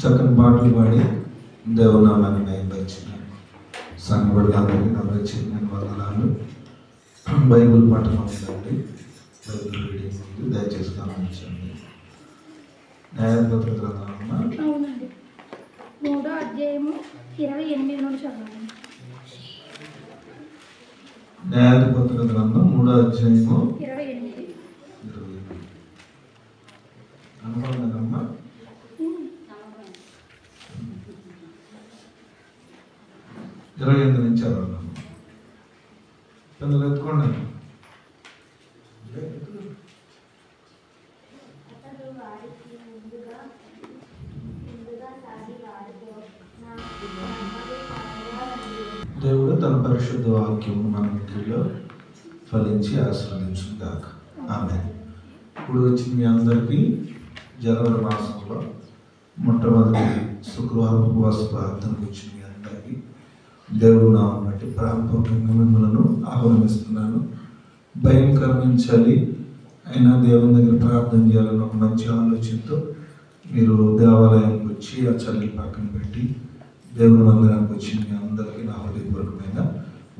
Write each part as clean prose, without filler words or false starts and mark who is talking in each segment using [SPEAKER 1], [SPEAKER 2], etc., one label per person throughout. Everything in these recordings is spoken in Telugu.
[SPEAKER 1] చక్కని పాటలు పాడి దేవునామాన్ని మహిమపరిచిన సంఘబడులందరికీ నా ప్రత్యేకమైన వందనాలు. బైబిల్ పఠనం ఉందండి, బైబిల్ రీడింగ్ ఉంది, దయచేసి గమనించండి. న్యాయాధిపతుల గ్రంథం
[SPEAKER 2] 3వ అధ్యాయము 28 నుండి చదవాలి.
[SPEAKER 1] న్యాయాధిపతుల గ్రంథం 3వ అధ్యాయము
[SPEAKER 2] 28.
[SPEAKER 1] అనుకున్నానమ్మా. 28 నుంచి చదవాలి. పిల్లలు ఎత్తుకోండి. దేవుడు తన పరిశుద్ధ వాక్యం మన మధ్యలో ఫలించి ఆశీర్వదించుగాక. ఆమేన్. ఇప్పుడు వచ్చిన మీ అందరికీ జనవరి మాసంలో మొట్టమొదటి శుక్రవారం ఉపవాస ప్రార్థనకు వచ్చిన మీ అందరికీ దేవుడు నామం బట్టి ప్రారంభంగా మిమ్మల్ని ఆహ్వానిస్తున్నాను. భయంకరించాలి అయినా దేవుని దగ్గర ప్రార్థన చేయాలని ఒక మంచి ఆలోచనతో మీరు దేవాలయానికి వచ్చి ఆ చల్లి పక్కన పెట్టి దేవుని మందిరానికి వచ్చి మీ అందరికీ నా హృదయపూర్వకమైన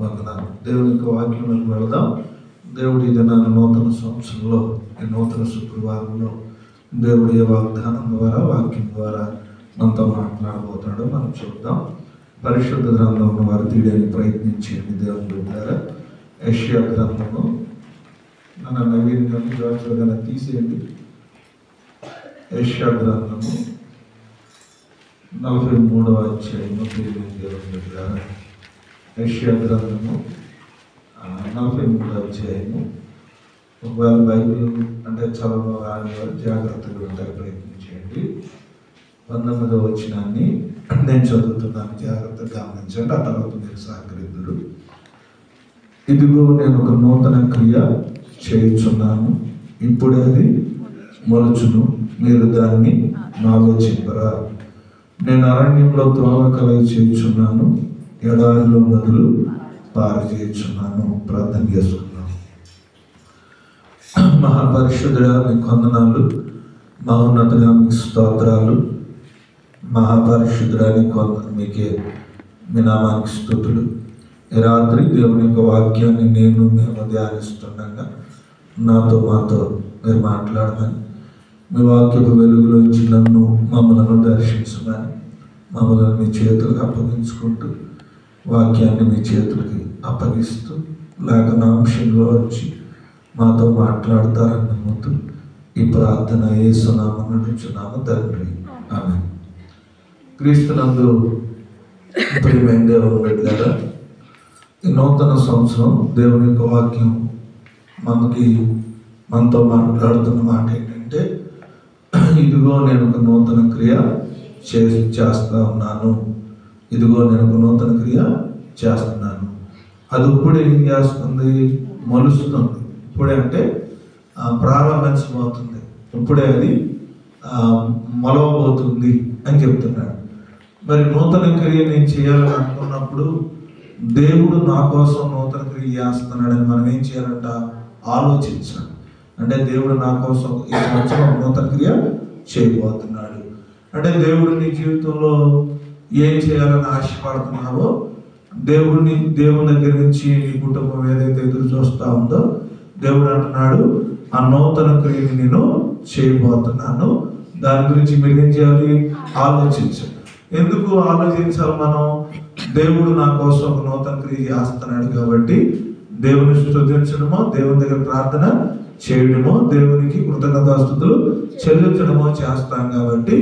[SPEAKER 1] వందనాలు. దేవుని యొక్క వాక్యంలోకి వెళదాం. దేవుడి దినాన్ని నూతన సంవత్సరంలో ఈ నూతన శుక్రవారంలో దేవుడి వాగ్దానం ద్వారా వాక్యం ద్వారా మనతో మాట్లాడబోతాడో మనం చూద్దాం. పరిశుద్ధ గ్రంథంలో వారు తీయడానికి ప్రయత్నించండి. దేవుని ద్వారా యెషయా గ్రంథము మన నవీన్యాన్ని జాగ్రత్తగా తీసేయండి. యెషయా గ్రంథము 43వ అధ్యాయము దేవుని ద్వారా యెషయా గ్రంథము 43వ అధ్యాయము. ఒకవేళ బైబిల్ అంటే చదవడం రాని వారు జాగ్రత్తగా ఉండడానికి ప్రయత్నించండి. 19వ వచనాన్ని నేను చదువుతున్నాను, జాగ్రత్తగా గమనించండి. ఆ తర్వాత మీరు సహకరిద్దురు. ఇదిగో నేను ఒక నూతన క్రియ చేయుచున్నాను, ఇప్పుడే అది మొలుచును, మీరు దాన్ని ఆలోచింపరా. నేను అరణ్యంలో త్రోవ కలగ చేయుచున్నాను, ఎడారిలో నదులు పారచేయుచున్నాను. ప్రార్థన చేసుకున్నాను. మహాపరిశుద్ధుడా మీకు వందనాలు, మహోన్నతుడా మీకు స్తోత్రాలు. మహాపరిశుద్ధుడా మీకే మీ నామానికి స్తుతులు. ఈ రాత్రి దేవుని యొక్క వాక్యాన్ని మేము ధ్యానిస్తుండగా మాతో మీరు మాట్లాడమని, మీ వాక్యపు వెలుగులోంచి మమ్మల్ని దర్శించమని, మమ్మల్ని మీ చేతులకు అప్పగించుకుంటూ వాక్యాన్ని మీ చేతులకి అప్పగిస్తూ లేఖనాంశంలో వచ్చి మాతో మాట్లాడతారన్న ముందు ఈ ప్రార్థన యేసునామమున అడుగుచున్నాము తండ్రి, ఆమేన్. క్రీస్తునందు ప్రియమైన దేవుని బిడ్డలారా, ఈ నూతన సంవత్సరం దేవుని యొక్క వాక్యం మనతో మాట్లాడుతున్న మాట ఏంటంటే, ఇదిగో నేను ఒక నూతన క్రియ చేస్తా ఉన్నాను. ఇదిగో నేను ఒక నూతన క్రియ చేస్తున్నాను. అది ఇప్పుడే ఏం చేస్తుంది? మొలుస్తుంది. ఇప్పుడే అంటే ప్రారంభించబోతుంది, ఇప్పుడే అది మొలవబోతుంది అని చెప్తున్నాడు. మరి నూతన క్రియ నేను చేయాలని అనుకున్నప్పుడు దేవుడు నా కోసం నూతన క్రియ చేస్తున్నాడని మనం ఏం చేయాలంట? ఆలోచించాలి. అంటే దేవుడు నా కోసం ఈ సంవత్సరం నూతన క్రియ చేయబోతున్నాడు. అంటే దేవుడు నీ జీవితంలో ఏం చేయాలని ఆశపడుతున్నావో, దేవుని దగ్గర నుంచి నీ కుటుంబం ఏదైతే ఎదురు చూస్తూ ఉందో, దేవుడు అంటున్నాడు ఆ నూతన క్రియని నేను చేయబోతున్నాను. దాని గురించి మీరు ఏం చేయాలి? ఆలోచించాలి. ఎందుకు ఆలోచించాలి మనం? దేవుడు నా కోసం ఒక నూతన క్రియ చేస్తున్నాడు కాబట్టి దేవుని స్తుతించడమో, దేవుని దగ్గర ప్రార్థన చేయడమో, దేవునికి కృతజ్ఞతాస్తుతులు చెల్లించడమో చేస్తాం కాబట్టి,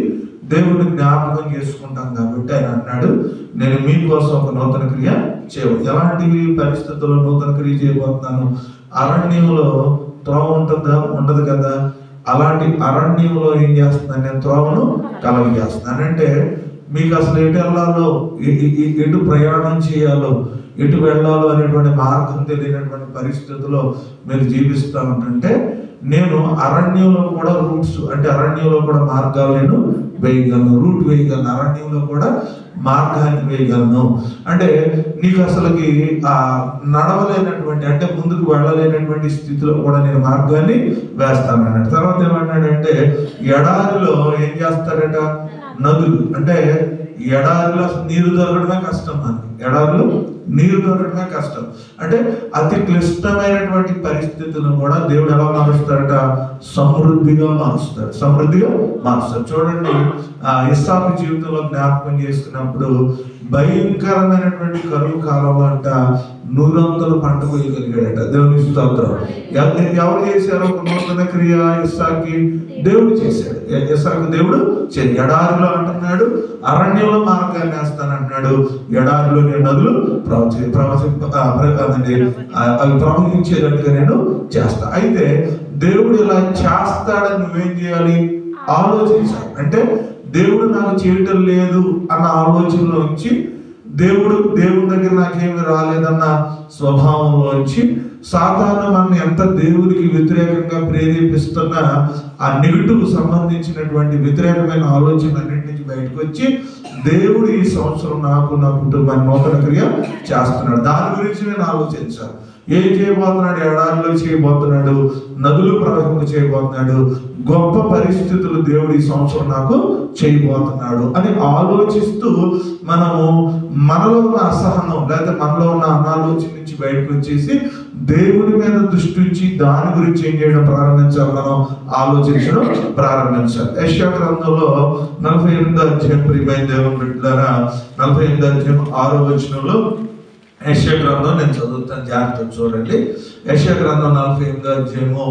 [SPEAKER 1] దేవుడిని జ్ఞాపకం చేసుకుంటాం కాబట్టి ఆయన అన్నాడు నేను మీకోసం ఒక నూతన క్రియ చేయబోతున్నాను. ఎలాంటి పరిస్థితుల్లో నూతన క్రియ చేయబోతున్నాను? అరణ్యంలో త్రోవ ఉంటుందా? ఉండదు కదా. అలాంటి అరణ్యంలో ఏం చేస్తున్నాను? నేను త్రోవను కలగ చేస్తున్నాను. అంటే మీకు అసలు ఎటు వెళ్ళాలో, ఎటు ప్రయాణం చేయాలో, ఎటు వెళ్ళాలో అనేటువంటి మార్గం తెలియనటువంటి పరిస్థితుల్లో మీరు జీవిస్తూ ఉంటుంటే, నేను అరణ్యంలో కూడా రూట్స్ అంటే అరణ్యంలో కూడా మార్గాలు నేను వేయగలను, రూట్ వేయగలను, అరణ్యంలో కూడా మార్గాన్ని వేయగలను. అంటే నీకు అసలుకి నడవలేనటువంటి అంటే ముందుకు వెళ్ళలేనటువంటి స్థితిలో కూడా నేను మార్గాన్ని వేస్తాను అన్నాడు. తర్వాత ఏమన్నాడంటే ఎడారిలో ఏం చేస్తాడట? నదులు. అంటే ఎడారిలో అసలు నీరు దొరకడమే కష్టం. మనకి ఎడారిలో నీరు దొరకడమే కష్టం. అంటే అతి క్లిష్టమైనటువంటి పరిస్థితులను కూడా దేవుడు ఎలా మారుస్తాడట? సమృద్ధిగా మారుస్తాడు, సమృద్ధిగా మారుస్తాడు. చూడండి, ఇస్సాకు జీవితంలో జ్ఞాపకం చేసుకున్నప్పుడు భయంకరమైనటువంటి కరువు కాలంలో అంట 100 పంట కోయగలిగాడట. దేవుని స్తోత్రం. ఎవరు చేశారు ఒక నూతన క్రియ? ఇస్సాకి దేవుడు చేశాడు. ఇస్సాకు దేవుడు ఎడారిలో అంటున్నాడు, అరణ్యంలో మార్గాన్ని వేస్తానంటున్నాడు. ఎడారిలో నేను నదులు అవి ప్రవహించేటట్టుగా నేను చేస్తా. అయితే దేవుడు ఇలా చేస్తాడని నువ్వేం చేయాలి? ఆలోచించాలి. అంటే దేవుడు నాకు చేయటం లేదు అన్న ఆలోచనలో నుంచి, దేవుడి దగ్గర నాకేమి రాలేదన్న స్వభావంలో వచ్చి, సాధారణ మనం ఎంత దేవుడికి వ్యతిరేకంగా ప్రేరేపిస్తున్నా ఆ నెగిటివ్ సంబంధించినటువంటి వ్యతిరేకమైన ఆలోచన అన్నింటి నుంచి బయటకు వచ్చి, దేవుడు ఈ సంవత్సరం నాకు నా కుటుంబాన్ని నూతన క్రియ చేస్తున్నాడు. దాని గురించి నేను ఆలోచించాను. ఏం చేయబోతున్నాడు? ఎడారిలో చేయబోతున్నాడు, నదులు ప్రవహింప చేయబోతున్నాడు, గొప్ప పరిస్థితులు దేవుడు ఈ సంవత్సరం నాకు చేయబోతున్నాడు అని ఆలోచిస్తూ మనము మనలో ఉన్న అసహనం లేదా మనలో ఉన్న అనాలోచన నుంచి బయటకు వచ్చేసి దేవుని మీద దృష్టి ఉంచి దాని గురించి ఏం చేయడం ప్రారంభించాలి? మనం ఆలోచించడం ప్రారంభించాలి. యెషయా గ్రంథంలో 48వ అధ్యాయం, ప్రియమైన దేవుని బిడ్డలారా, 48వ అధ్యాయం 6వ వచనంలో యెషయా గ్రంథం నేను చదువుతాను, జాగ్రత్తగా చూడండి. యెషయా గ్రంథం 48వ అధ్యాయము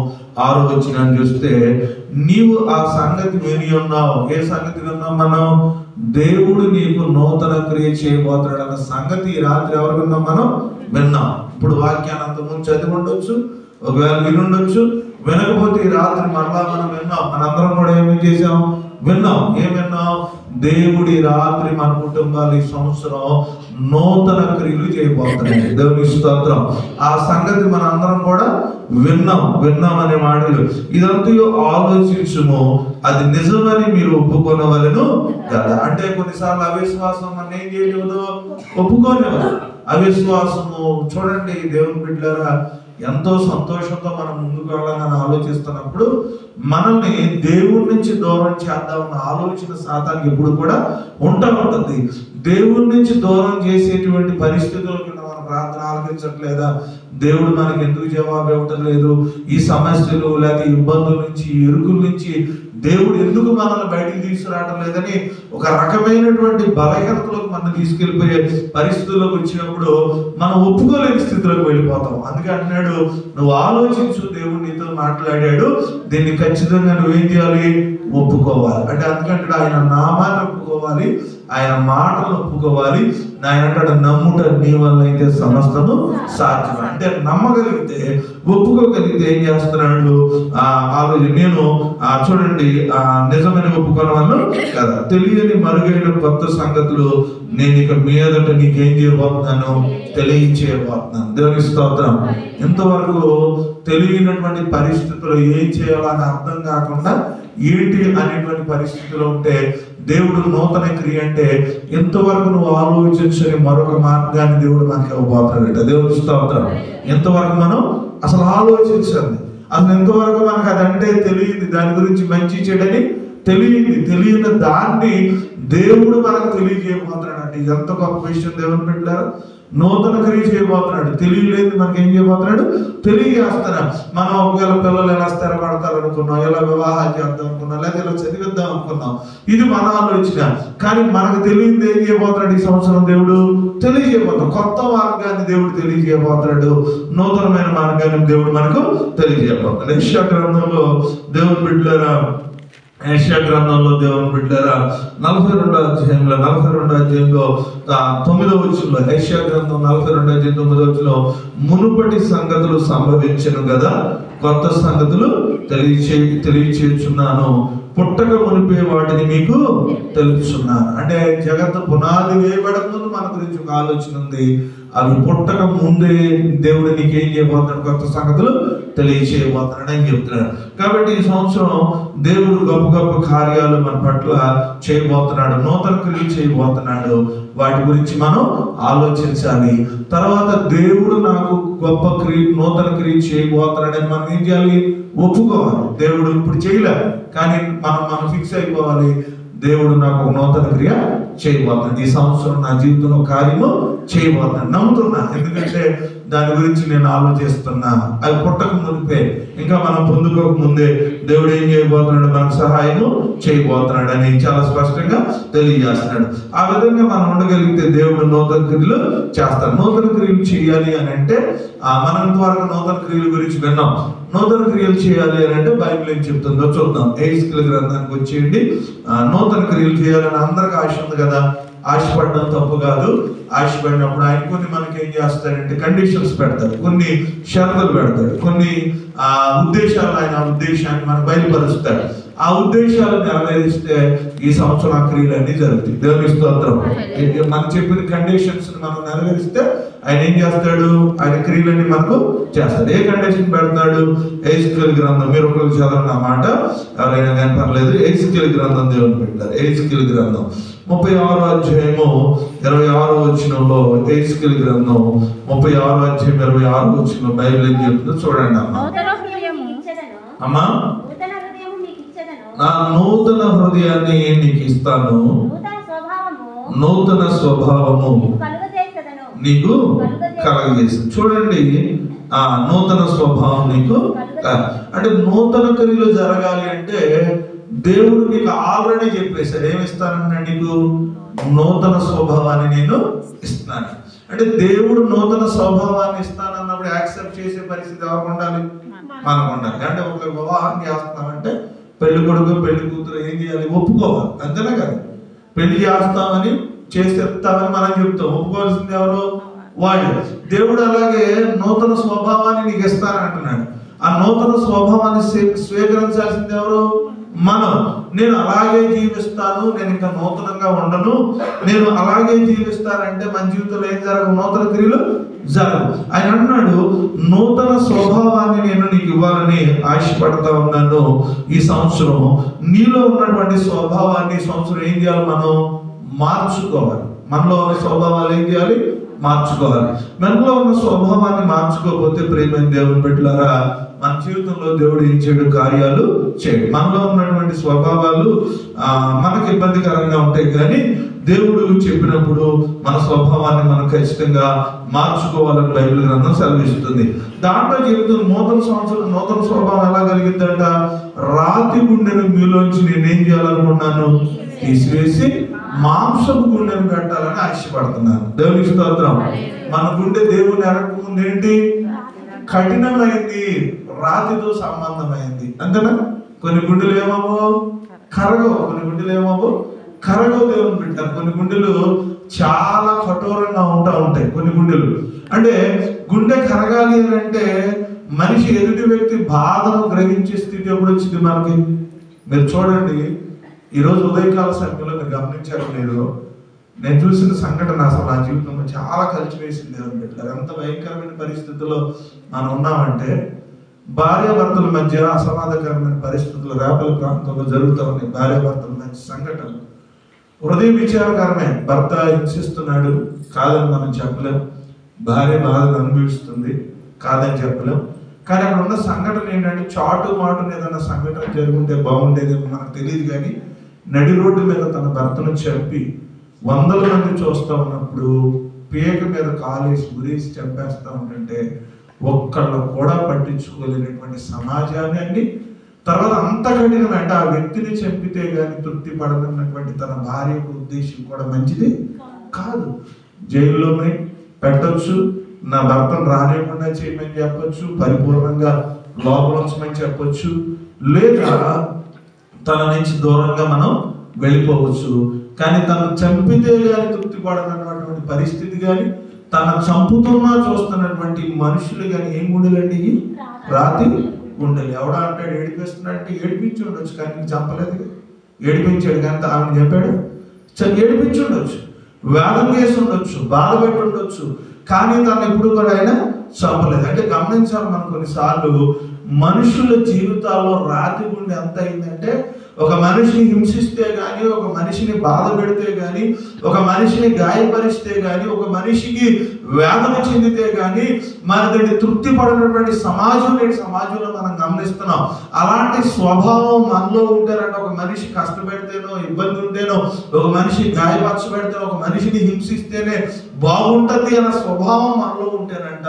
[SPEAKER 1] 6వ వచనాన్ని చూస్తే, నీవు ఆ సంగతి విని ఉన్నావు. ఏ సంగతి విన్నాం మనం? దేవుడు నీకు నూతన క్రియ చేయబోతున్నాడు అన్న సంగతి ఈ రాత్రి ఎవరు విన్నాం? మనం విన్నాం. ఇప్పుడు వాక్యాన్ని అంతకుముందు చదివి ఉండొచ్చు, ఒకవేళ వినుండొచ్చు. వినకపోతే ఈ రాత్రి మరలా మనం విన్నాం. మనందరం కూడా ఏమి చేసాం? విన్నాం. ఏం విన్నాం? దేవుడి రాత్రి మన కుటుంబాలు ఈ సంవత్సరం నూతన క్రియలు చేయబోతున్నాయి. దేవుని స్తోత్రం. ఆ సంగతి మన అందరం కూడా విన్నాం అనే మాటలు. ఇదంతా ఆలోచించుము, అది నిజమని మీరు ఒప్పుకొనవలెను కదా. అంటే కొన్నిసార్లు అవిశ్వాసం మన ఏం చేయలేదు, ఒప్పుకోనివ్వదు. అవిశ్వాసము చూడండి దేవుని బిడ్డలారా, ఎంతో సంతోషంతో మనం ముందుకు వెళ్ళాలని ఆలోచిస్తున్నప్పుడు మనల్ని దేవుడి నుంచి దూరం చేద్దామన్న ఆలోచన సాతానికి ఎప్పుడు కూడా ఉంటుంది. దేవుడి నుంచి దూరం చేసేటువంటి పరిస్థితులకు మన ప్రార్థన ఆలకించట్లేదా, దేవుడు మనకి ఎందుకు జవాబు ఇవ్వటం లేదు, ఈ సమస్యలు లేదా ఇబ్బందుల నుంచి, ఇరుకుల నుంచి దేవుడు ఎందుకు మనల్ని బయటికి తీసుకురావడం లేదని ఒక రకమైనటువంటి బలహీనతలోకి మనం తీసుకెళ్ళిపోయే పరిస్థితుల్లోకి వచ్చినప్పుడు మనం ఒప్పుకోలేని స్థితిలోకి వెళ్ళిపోతాం. అందుకే అంటున్నాడు, నువ్వు ఆలోచించు, దేవుడు నీతో మాట్లాడాడు, దీన్ని ఖచ్చితంగా నువ్వేం చేయాలి? ఒప్పుకోవాలి. అంటే అందుకంటే ఆయన నామాన్ని ఒప్పుకోవాలి, ఆయన మాటలు ఒప్పుకోవాలి. ఆయన అంటాడు, నమ్ముట నీ వల్ల అయితే సమస్తము సాధ్యం. అంటే నమ్మగలిగితే, ఒప్పుకోగలిగితే ఏం చేస్తున్నాడు? ఆలోచన నేను చూడండి, నిజమైన ఒప్పుకోవడం కదా. తెలియని మరుగైన కొత్త సంగతులు నేను ఇక మీదట నీకేం చేయబోతున్నాను? తెలియచేయబోతున్నాను. దేవుని స్తోత్రం. ఇంతవరకు తెలియనటువంటి పరిస్థితుల్లో ఏం చేయాలని అర్థం కాకుండా ఏంటి అనేటువంటి పరిస్థితిలో ఉంటే దేవుడు నూతన క్రియ అంటే ఎంతవరకు నువ్వు ఆలోచించని మరొక మార్గాన్ని దేవుడు మనకి ఇవ్వబోతున్నాడట. దేవుని స్తోత్రం. ఎంతవరకు మనం అసలు ఆలోచించండి, అసలు ఎంతవరకు మనకు అదంటే తెలియదు, దాని గురించి మంచి చెడని తెలియని దాన్ని దేవుడు మనకు తెలియజేయబోతున్నాడు. అంటే ఎంత గొప్ప విషయం దేవుని పెట్టారు. నూతన క్రియ చేయబోతున్నాడు. తెలియలేదు మనకి ఏం చేయబోతున్నాడు? తెలియజేస్తున్నాడు. మనం ఒకవేళ పిల్లలు ఎలా స్థిరపడతారు అనుకున్నాం, ఎలా వివాహాలు చేద్దాం అనుకున్నాం, లేదా ఎలా చదివిద్దాం అనుకున్నాం, ఇది మన ఆలోచన. కానీ మనకు తెలియదు ఏం చేయబోతున్నాడు ఈ సంవత్సరం? దేవుడు తెలియజేయబోతున్నాడు. కొత్త మార్గాన్ని దేవుడు తెలియజేయబోతున్నాడు. నూతనమైన మార్గాన్ని దేవుడు మనకు తెలియజేయబోతున్నాడు. యెషయా గ్రంథంలో దేవుని బిడ్డలారా, యెషయా గ్రంథంలో దేవుని బిడ్డలారా 42వ అధ్యాయంలో 9వ వచనంలో, యెషయా గ్రంథం 42వ అధ్యాయం 9వ వచనంలో, మునుపటి సంగతులు సంభవించెను కదా, కొత్త సంగతులు తెలియచేయుచున్నాను, పుట్టక మునిపే వాటిని మీకు తెలుపుచున్నాను. అంటే జగత్తు పునాది వేయబడక ముందు మన గురించి ఒక ఆలోచన ఉంది. అవి పుట్టక ముందే దేవుడు నీకేం చేయబోతున్నాడు? కొత్త సంగతులు తెలియచేయబోతున్నాడు అని చెప్తున్నాడు. కాబట్టి ఈ సంవత్సరం దేవుడు గొప్ప గొప్ప కార్యాలు మన పట్ల చేయబోతున్నాడు, నూతన క్రియలు చేయబోతున్నాడు. వాటి గురించి మనం ఆలోచించాలి. తర్వాత దేవుడు నాకు గొప్ప నూతన క్రియ చేయబోతున్నాడని మనం ఏం చేయాలి? ఒప్పుకోవాలి. దేవుడు ఇప్పుడు చేయలేదు, కానీ మనం ఫిక్స్ అయిపోవాలి, దేవుడు నాకు నూతన క్రియ చేయబోతున్నాడు, ఈ సంవత్సరం నా జీవితంలో కార్యము చేయబోతున్నాడు. నమ్ముతున్నా, ఎందుకంటే దాని గురించి నేను ఆలోచిస్తున్నా. అది పుట్టక ముందే, ఇంకా మనం పొందుకోక ముందే దేవుడు ఏం చేయబోతున్నాడు? మనకు సహాయము చేయబోతున్నాడు అని చాలా స్పష్టంగా తెలియజేస్తున్నాడు. ఆ విధంగా మనం ఉండగలిగితే దేవుడు నూతన క్రియలు చేస్తాడు. నూతన క్రియలు చేయాలి అని అంటే మనం ఇంతవరకు నూతన క్రియల గురించి విన్నాం. నూతన క్రియలు చేయాలి అని అంటే బైబిల్ ఏం చెప్తుందో చూద్దాం. ఎహెజ్కేలు గ్రంథానికి వచ్చేయండి. నూతన క్రియలు చేయాలని అందరికి ఆశ ఉంది కదా. ఆశపడడం తప్పు కాదు. ఆశపడినప్పుడు ఆయన కొన్ని మనకి ఏం చేస్తాడంటే కండిషన్స్ పెడతాడు, కొన్ని షరతులు పెడతాడు, కొన్ని ఉద్దేశాలు, ఆయన ఉద్దేశాన్ని మనకు బయలుపరుస్తాడు. ఆ ఉద్దేశాలు నెరవేరిస్తే ఈ సంవత్సరం ఆ క్రియలన్నీ జరుగుతాయి. దేవుని స్తోత్రం. మనం చెప్పిన కండిషన్స్ మనం నెరవేరిస్తే ఆయన ఏం చేస్తాడు? ఆయన క్రియలన్నీ మనకు చేస్తాడు. ఏ కండిషన్ పెడతాడు? ఎహెజ్కేలు గ్రంథం, మీరు ఒకరు చదవండి ఆ మాట, ఎవరైనా కానీ పర్లేదు. ఎహెజ్కేలు గ్రంథం దేవుని పెట్టారు. ఎహెజ్కేలు గ్రంథం 36వ అధ్యాయము 26వ వచనంలో, ఎహెజ్కేలు గ్రంథం 36వ అధ్యాయం 26వ వచనంలో బైబిల్ ఏం చెప్తుందో చూడండి అమ్మా. అమ్మా, నా నూతన హృదయాన్ని నీకు ఇస్తాను, నూతన స్వభావము నీకు కలగజేస్తాను. చూడండి, ఆ నూతన స్వభావం నీకు అంటే నూతన క్రియలు జరగాలి అంటే దేవుడు నీకు ఆల్రెడీ చెప్పేశాడు. ఏమిస్తానన్నా? నీకు నూతన స్వభావాన్ని నేను ఇస్తున్నాను. అంటే దేవుడు నూతన స్వభావాన్ని ఇస్తానన్నప్పుడు యాక్సెప్ట్ చేసే పరిస్థితి ఎవరికి ఉండాలి? మనకు ఉండాలి. అంటే ఒక వివాహం చేస్తామంటే పెళ్లి కొడుకు పెళ్లి కూతురు ఏం చేయాలి? ఒప్పుకోవాలి. అంతేనా కదా? పెళ్లి చేస్తామని చేసేస్తామని మనం చెప్తాం. ఒప్పుకోవాల్సింది ఎవరు? వాడు. దేవుడు అలాగే నూతన స్వభావాన్ని నీకు ఇస్తానంటున్నాడు. ఆ నూతన స్వభావాన్ని స్వీకరించాల్సింది ఎవరు? మనం. నేను అలాగే జీవిస్తాను, నేను ఇంకా నూతనంగా ఉండను, నేను అలాగే జీవిస్తానంటే మన జీవితంలో ఏం జరగవు? నూతన క్రియలు జరగవు. ఆయన అంటున్నాడు, నూతన స్వభావాన్ని నేను నీకు ఇవ్వాలని ఆశపడతా ఉన్నాను. ఈ సంవత్సరం నీలో ఉన్నటువంటి స్వభావాన్ని సంవత్సరం ఏం చేయాలి? మనం మార్చుకోవాలి. మనలో ఉన్న స్వభావాలు ఏం చేయాలి? మార్చుకోవాలి. మనలో ఉన్న స్వభావాన్ని మార్చుకోకపోతే ప్రేమైన దేవుని బిడ్డలారా, మన జీవితంలో దేవుడు ఏం చేయడు? కార్యాలు చేయడు. మనలో ఉన్నటువంటి స్వభావాలు మనకు ఇబ్బందికరంగా ఉంటాయి, కానీ దేవుడు చెప్పినప్పుడు మన స్వభావాన్ని మనం ఖచ్చితంగా మార్చుకోవాలని బైబిల్ గ్రంథం సెలవిస్తుంది. దాంట్లో చెప్తుంది, నూతన సంవత్సరం నూతన స్వభావం ఎలా కలిగిందంట? రాతి గుండెను మీలోంచి నేనేం చేయాలనుకున్నాను? తీసివేసి మాంసపు గుండెను కట్టాలని ఆశపడుతున్నాను. దేవునికి స్తోత్రం. మన గుండె దేవుని ఎరగక ముందు ఏంటి? కఠినమైంది, రాతితో సంబంధమైంది. అంతేనా? కొన్ని గుండెలు ఏమవో కరగవు, కొన్ని గుండెలు ఏమవో కరగవు. దేవుని బిడ్డ, కొన్ని గుండెలు చాలా కఠోరంగా ఉంటాయి. కొన్ని గుండెలు అంటే గుండె కరగాలి అని అంటే మనిషి ఎదుటి వ్యక్తి బాధను గ్రహించే స్థితి ఎప్పుడు వచ్చింది మనకి? మీరు చూడండి, ఈరోజు ఉదయకాల సమయంలో మీరు గమనించారు లేదు, నేను చూసిన సంఘటన అసలు నా జీవితంలో చాలా కలిసివేసింది. దేవుని బిడ్డ, ఎంత భయంకరమైన పరిస్థితుల్లో మనం ఉన్నామంటే, భార్యాభర్తల మధ్య అసమాధానకరమైన పరిస్థితులు రేపల ప్రాంతంలో జరుగుతూ ఉన్నాయి. భార్యాభర్తల మధ్య సంఘటనలు హృదయ విచారకరమే. భర్త హింసిస్తున్నాడు, కాదని మనం చెప్పలేం. భార్య బాధను అనుభవిస్తుంది, కాదని చెప్పలేం. కానీ అక్కడ ఉన్న సంఘటన ఏంటంటే, చాటు మాటును ఏదైనా సంఘటన జరుగుంటే బాగుండేదేమో మనకు తెలియదు, కానీ నడి రోడ్డు మీద తన భర్తను చెప్పి 100 మంది చూస్తూ ఉన్నప్పుడు పేక మీద కాలేసి ఉరేసి చంపేస్తూ ఉంటుంటే ఒక్కళ్ళు కూడా పట్టించుకోలేనటువంటి సమాజాన్ని అండి. తర్వాత అంత కఠినమంటే ఆ వ్యక్తిని చంపితే కానీ తృప్తి పడనటువంటి తన భార్యకు ఉద్దేశం కూడా మంచిది కాదు. జైల్లోనే పెట్టొచ్చు, నా భర్తను రానివ్వకుండా చేయమని చెప్పొచ్చు, పరిపూర్ణంగా లోపలించమని చెప్పొచ్చు, లేదా తన నుంచి దూరంగా మనం వెళ్ళిపోవచ్చు. కానీ తను చంపితే కానీ తృప్తి పడనటువంటి పరిస్థితి కానీ, తన చంపుతున్నా చూస్తున్నటువంటి మనుషులు కానీ ఏం గుండెలండి? రాతి గుండెలు. ఎవడా అంటాడు ఏడిపిస్తున్నాడంటే ఏడిపించి ఉండొచ్చు, కానీ చంపలేదు. ఏడిపించాడు కానీ ఆమెను చెప్పాడు, ఏడిపించి ఉండొచ్చు, వేదం చేసి ఉండొచ్చు, బాధ పెట్టి ఉండొచ్చు, కానీ తను ఎప్పుడు కూడా ఆయన చంపలేదు. అంటే గమనించాలి మనం, కొన్నిసార్లు మనుషుల జీవితాల్లో రాతి గుండె ఎంత అయిందంటే, ఒక మనిషిని హింసిస్తే కానీ, ఒక మనిషిని బాధ పెడితే కానీ, ఒక మనిషిని గాయపరిస్తే కానీ, ఒక మనిషికి వేదన చెందితే కానీ మనకి తృప్తి పడినటువంటి సమాజం నేటి సమాజంలో మనం గమనిస్తున్నాం. అలాంటి స్వభావం మనలో ఉంటేనంటే, ఒక మనిషి కష్టపెడితేనో, ఇబ్బంది ఉంటేనో, ఒక మనిషి గాయపరచబెడితే, ఒక మనిషిని హింసిస్తేనే బాగుంటుంది అన్న స్వభావం మనలో ఉంటేనంట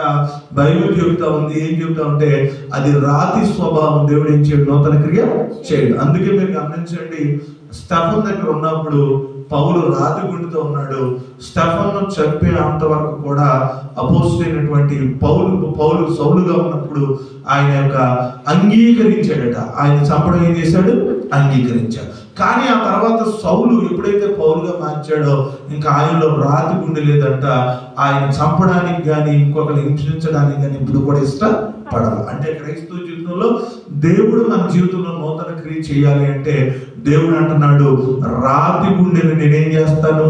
[SPEAKER 1] బైబిల్ చెబుతా ఉంది. ఏం చెబుతా ఉంటే అది రాతి స్వభావం. దేవుడు ఏం చేయడు? నూతన క్రియ చేయడు. అందుకే మీరు గమనించండి, స్టెఫన్ దగ్గర ఉన్నప్పుడు పౌలు రాతి గుండెతో ఉన్నాడు. స్టెఫన్ను చంపే అంతవరకు కూడా అపోస్తలుడైనటువంటి పౌలు సౌలుగా ఉన్నప్పుడు ఆయన యొక్క అంగీకరించాడట. ఆయన చంపడం ఏం చేశాడు? అంగీకరించాడు. కానీ ఆ తర్వాత సౌలు ఎప్పుడైతే పౌలుగా మార్చాడో ఇంకా ఆయనలో రాతి గుండె లేదంట. ఆయన చంపడానికి కానీ ఇంకొకరు హింసించడానికి కానీ ఇప్పుడు కూడా ఇష్టపడాలి. అంటే క్రైస్తవ జీవితంలో దేవుడు మన జీవితంలో నూతన క్రియ చేయాలి అంటే దేవుడు అంటున్నాడు, రాతి గుండెను నేనేం చేస్తాను?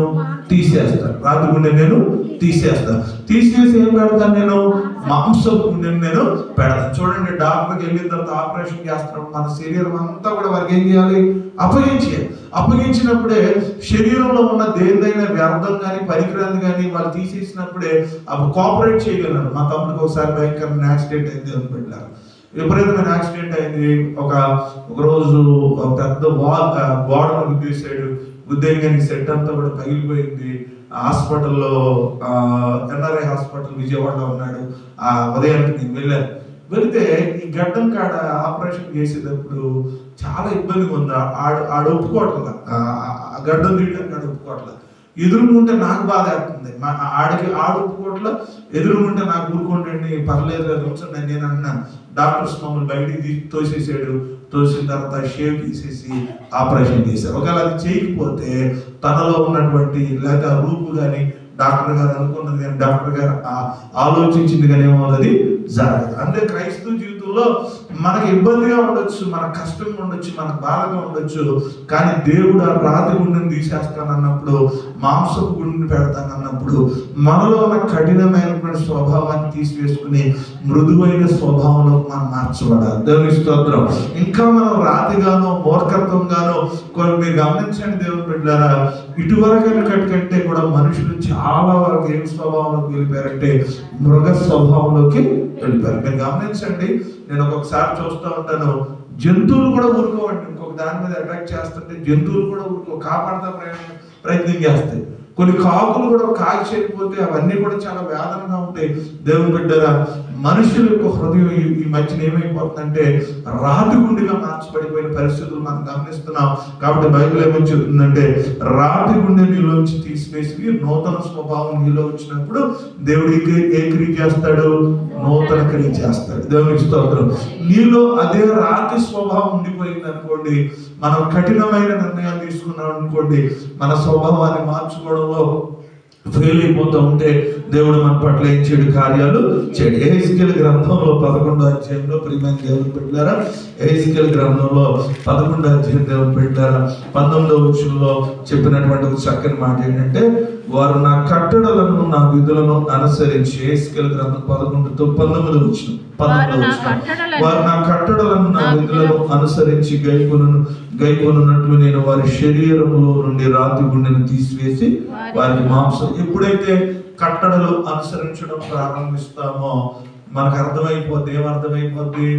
[SPEAKER 1] తీసేస్తాను. రాతి గుండె నేను తీసేస్తాను. తీసేసి ఏం పెడతాను? నేను మాంసపు గుండెను నేను పెడతాను. చూడండి, డాక్టర్కి వెళ్ళిన తర్వాత ఆపరేషన్ చేస్తున్నప్పుడు మన శరీరం అంతా కూడా వారికి ఏం చేయాలి? అప్పగించినప్పుడే శరీరంలో ఉన్న దేనిదైనా వ్యర్థం కానీ పనికిరాని కానీ వాళ్ళు తీసేసినప్పుడే అవి కోఆపరేట్ చేయగలరు. మా తమ్ముడికి ఒకసారి భయంకరమైన యాక్సిడెంట్ అయింది అనుకుంటున్నారు. విపరీతమైన యాక్సిడెంట్ అయింది. ఒక రోజు పెద్ద గోడను గుద్దేశాడు. గుద్దేగానే సెట్ అంతా కూడా పగిలిపోయింది. హాస్పిటల్లో ఎన్ఆర్ఐ హాస్పిటల్ విజయవాడలో ఉన్నాడు. ఆ ఉదయానికి నేను వెళ్ళాను. వెళితే ఈ గడ్డం కాడ ఆపరేషన్ చేసేటప్పుడు చాలా ఇబ్బందిగా ఉంది. ఆడు ఒప్పుకోవట్లా, ఆ గడ్డం తీయడానికి ఆడు ఒప్పుకోవట్లా. ఎదురుకుంటే నాకు బాధ అవుతుంది. ఆడు ఒప్పుకోవట్లా, ఎదురుకుంటే నాకు ఊరుకోండి, పర్లేదు ఉంచండి. నేను అన్నాను. డాక్టర్స్ మమ్మల్ని బయటికి తోసేసాడు. తోసిన తర్వాత షేవ్ తీసేసి ఆపరేషన్ చేశారు. ఒకవేళ అది చేయకపోతే తనలో ఉన్నటువంటి లేదా రూపు కానీ డాక్టర్ గారు అనుకున్నది కానీ డాక్టర్ గారు ఆలోచించింది కానీ ఏమవుతుంది జరగదు. అంటే క్రైస్తవ జీవితంలో మనకి ఇబ్బందిగా ఉండొచ్చు, మన కష్టంగా ఉండొచ్చు, మన బాధగా ఉండొచ్చు, కానీ దేవుడు ఆ రాతి గుండెని తీసేస్తానన్నప్పుడు, మాంసపు గుండెని పెడతానన్నప్పుడు మనలో ఉన్న కఠినమైనటువంటి స్వభావాన్ని తీసివేసుకుని మృదువైన స్వభావంలో మనం మార్చబడాలి. దేవుని స్తోత్రం. ఇంకా మనం రాతిగానో మూర్ఖత్వంగానో మీరు గమనించండి దేవుని బిడ్డలారా, ఇటువరకైన కంటే కూడా మనుషులు చాలా వరకు ఏం స్వభావంలోకి వెళ్ళిపోయారంటే మృగ స్వభావంలోకి వెళ్ళిపోయారు. మీరు గమనించండి, నేను ఒక్కొక్కసారి చూస్తూ ఉంటాను, జంతువులు కూడా ఊరుకోవండి. ఇంకొక దాని మీద అటాక్ చేస్తుంటే జంతువులు కూడా కాపాడతా ప్రయత్నం చేస్తాయి. కొన్ని కాకులు కూడా కాకి చేయకపోతే అవన్నీ కూడా చాలా వేదనగా ఉంటాయి. దేవుని బిడ్డరా, మనుషుల యొక్క హృదయం ఈ మధ్యన ఏమైపోతుందంటే రాతి గుండెగా మార్చబడిపోయిన పరిస్థితులు మనం గమనిస్తున్నాం. కాబట్టి బైబిల్ ఏమని చెప్తుందంటే, రాతి గుండె నీలోంచి తీసివేసి నూతన స్వభావం నీలో వచ్చినప్పుడు దేవుడికి ఏ క్రియ చేస్తాడు? నూతన క్రియ చేస్తాడు. దేవునికి స్తోత్రం. నీలో అదే రాతి స్వభావం ఉండిపోయింది అనుకోండి, మనం కఠినమైన నిర్ణయాలు తీసుకున్నాం అనుకోండి, మన స్వభావాన్ని మార్చుకోవడంలో ఫెయిల్ అయిపోతూ ఉంటే దేవుడు మన పట్ల ఏం చెడు కార్యాలు చేయడు. ఎహెజ్కేలు గ్రంథంలో 11వ అధ్యాయంలో ప్రియమైన దేవుని బిడ్డలారా, ఎహెజ్కేలు గ్రంథంలో 11వ అధ్యాయం దేవుని బిడ్డలారా 19వ వచనంలో చెప్పినటువంటి ఒక చక్కని మాట ఏంటంటే, వారు నా కట్టడలను నా విధులను అనుసరించి, ఎహెజ్కేలు గ్రంథం 11:19 వచనం, వారు నా కట్టడలను నా విధులను అనుసరించి గైకొనున్నట్లు నేను వారి శరీరంలో నుండి రాతి గుండెను తీసివేసి వారికి మాంసం. ఎప్పుడైతే కట్టడలు అనుసరించడం ప్రారంభిస్తామో మనకు అర్థమైపోద్ది. ఏమర్థమైపోద్ది?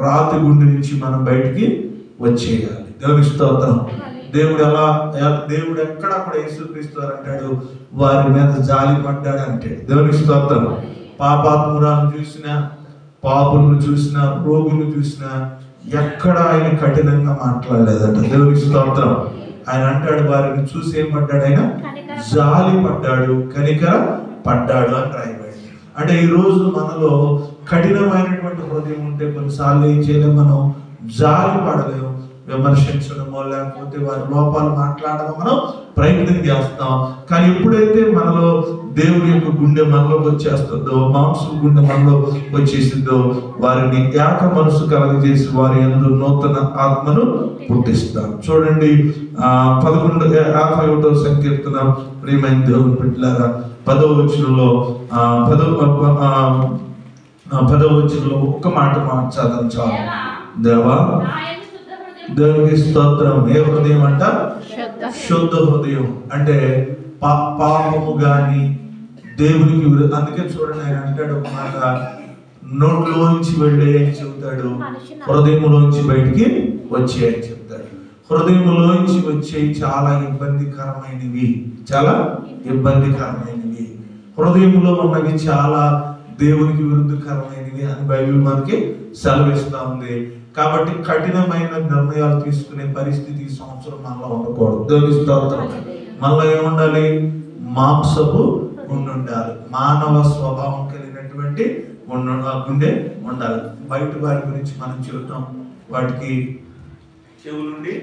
[SPEAKER 1] రాతి గుండె నుంచి మనం బయటికి వచ్చేయాలి. దేవునికి స్తోత్రం. దేవుడు ఎక్కడ కూడా యేసుక్రీస్తు అంటాడు, వారి మీద జాలి పడ్డాడు అంటాడు. దేవునికి స్తోత్రం. పాపాత్మురాలను చూసినా, పాపులను చూసినా, రోగులను చూసినా ఎక్కడ ఆయన కఠినంగా మాట్లాడలేదంట. దేవునికి స్తోత్రం. ఆయన అంటాడు, వారిని చూసి ఏం పడ్డాడు? ఆయన జాలి పడ్డాడు, కనికర పడ్డాడు అని రాయబడి. అంటే ఈ రోజు మనలో కఠినమైనటువంటి హృదయం ఉంటే కొన్నిసార్లు ఏం చేయలేము, మనం జాలి పడలేము. విమర్శించడమో లేకపోతే వారి లోపాలు మాట్లాడడం మనం ప్రయత్నం చేస్తాం. కానీ ఎప్పుడైతే మనలో దేవుని యొక్క గుండె మనలోకి వచ్చేస్తుందో, మాంసం గుండె మనలో వచ్చేసిందో, వారిని ఏక మనసు కలగజేసి వారి యందు నూతన ఆత్మను పుట్టిస్తాం. చూడండి 11:51 సంకీర్తన ప్రియమైన దేవుని బిడ్డలారా 10వ వచనంలో 10వ వచనంలో ఒక మాట చదవండి చాలు. దేవా, దేవునికి స్తోత్రం. ఏ హృదయం అంట? శుద్ధ హృదయం. అంటే పాపము గాని దేవునికి. అందుకే చూడండి, ఆయన అంటాడు ఒక మాట, నోట్లోంచి వెళ్ళే అని చెబుతాడు, హృదయంలోంచి బయటికి వచ్చే అని చెప్తాడు. హృదయంలోంచి వచ్చే చాలా ఇబ్బందికరమైనవి, చాలా ఇబ్బందికరమైనవి. హృదయంలో ఉన్నవి చాలా దేవునికి విరుద్ధకరమైనవి అని బైబిల్ మనకి సెలవిస్తూ ఉంది. కాబట్టి కఠినమైన నిర్ణయాలు తీసుకునే పరిస్థితి ఈ సంవత్సరం మనలో ఉండకూడదు. దేవుని స్తోత్రం. మనలో ఏముండాలి? మాంసపు గుండె ఉండాలి. మానవ స్వభావం కలిగినటువంటి గుండె ఉండాలి. బయట వారి గురించి మనం చెబుతాం, వాటికి చెవులుండి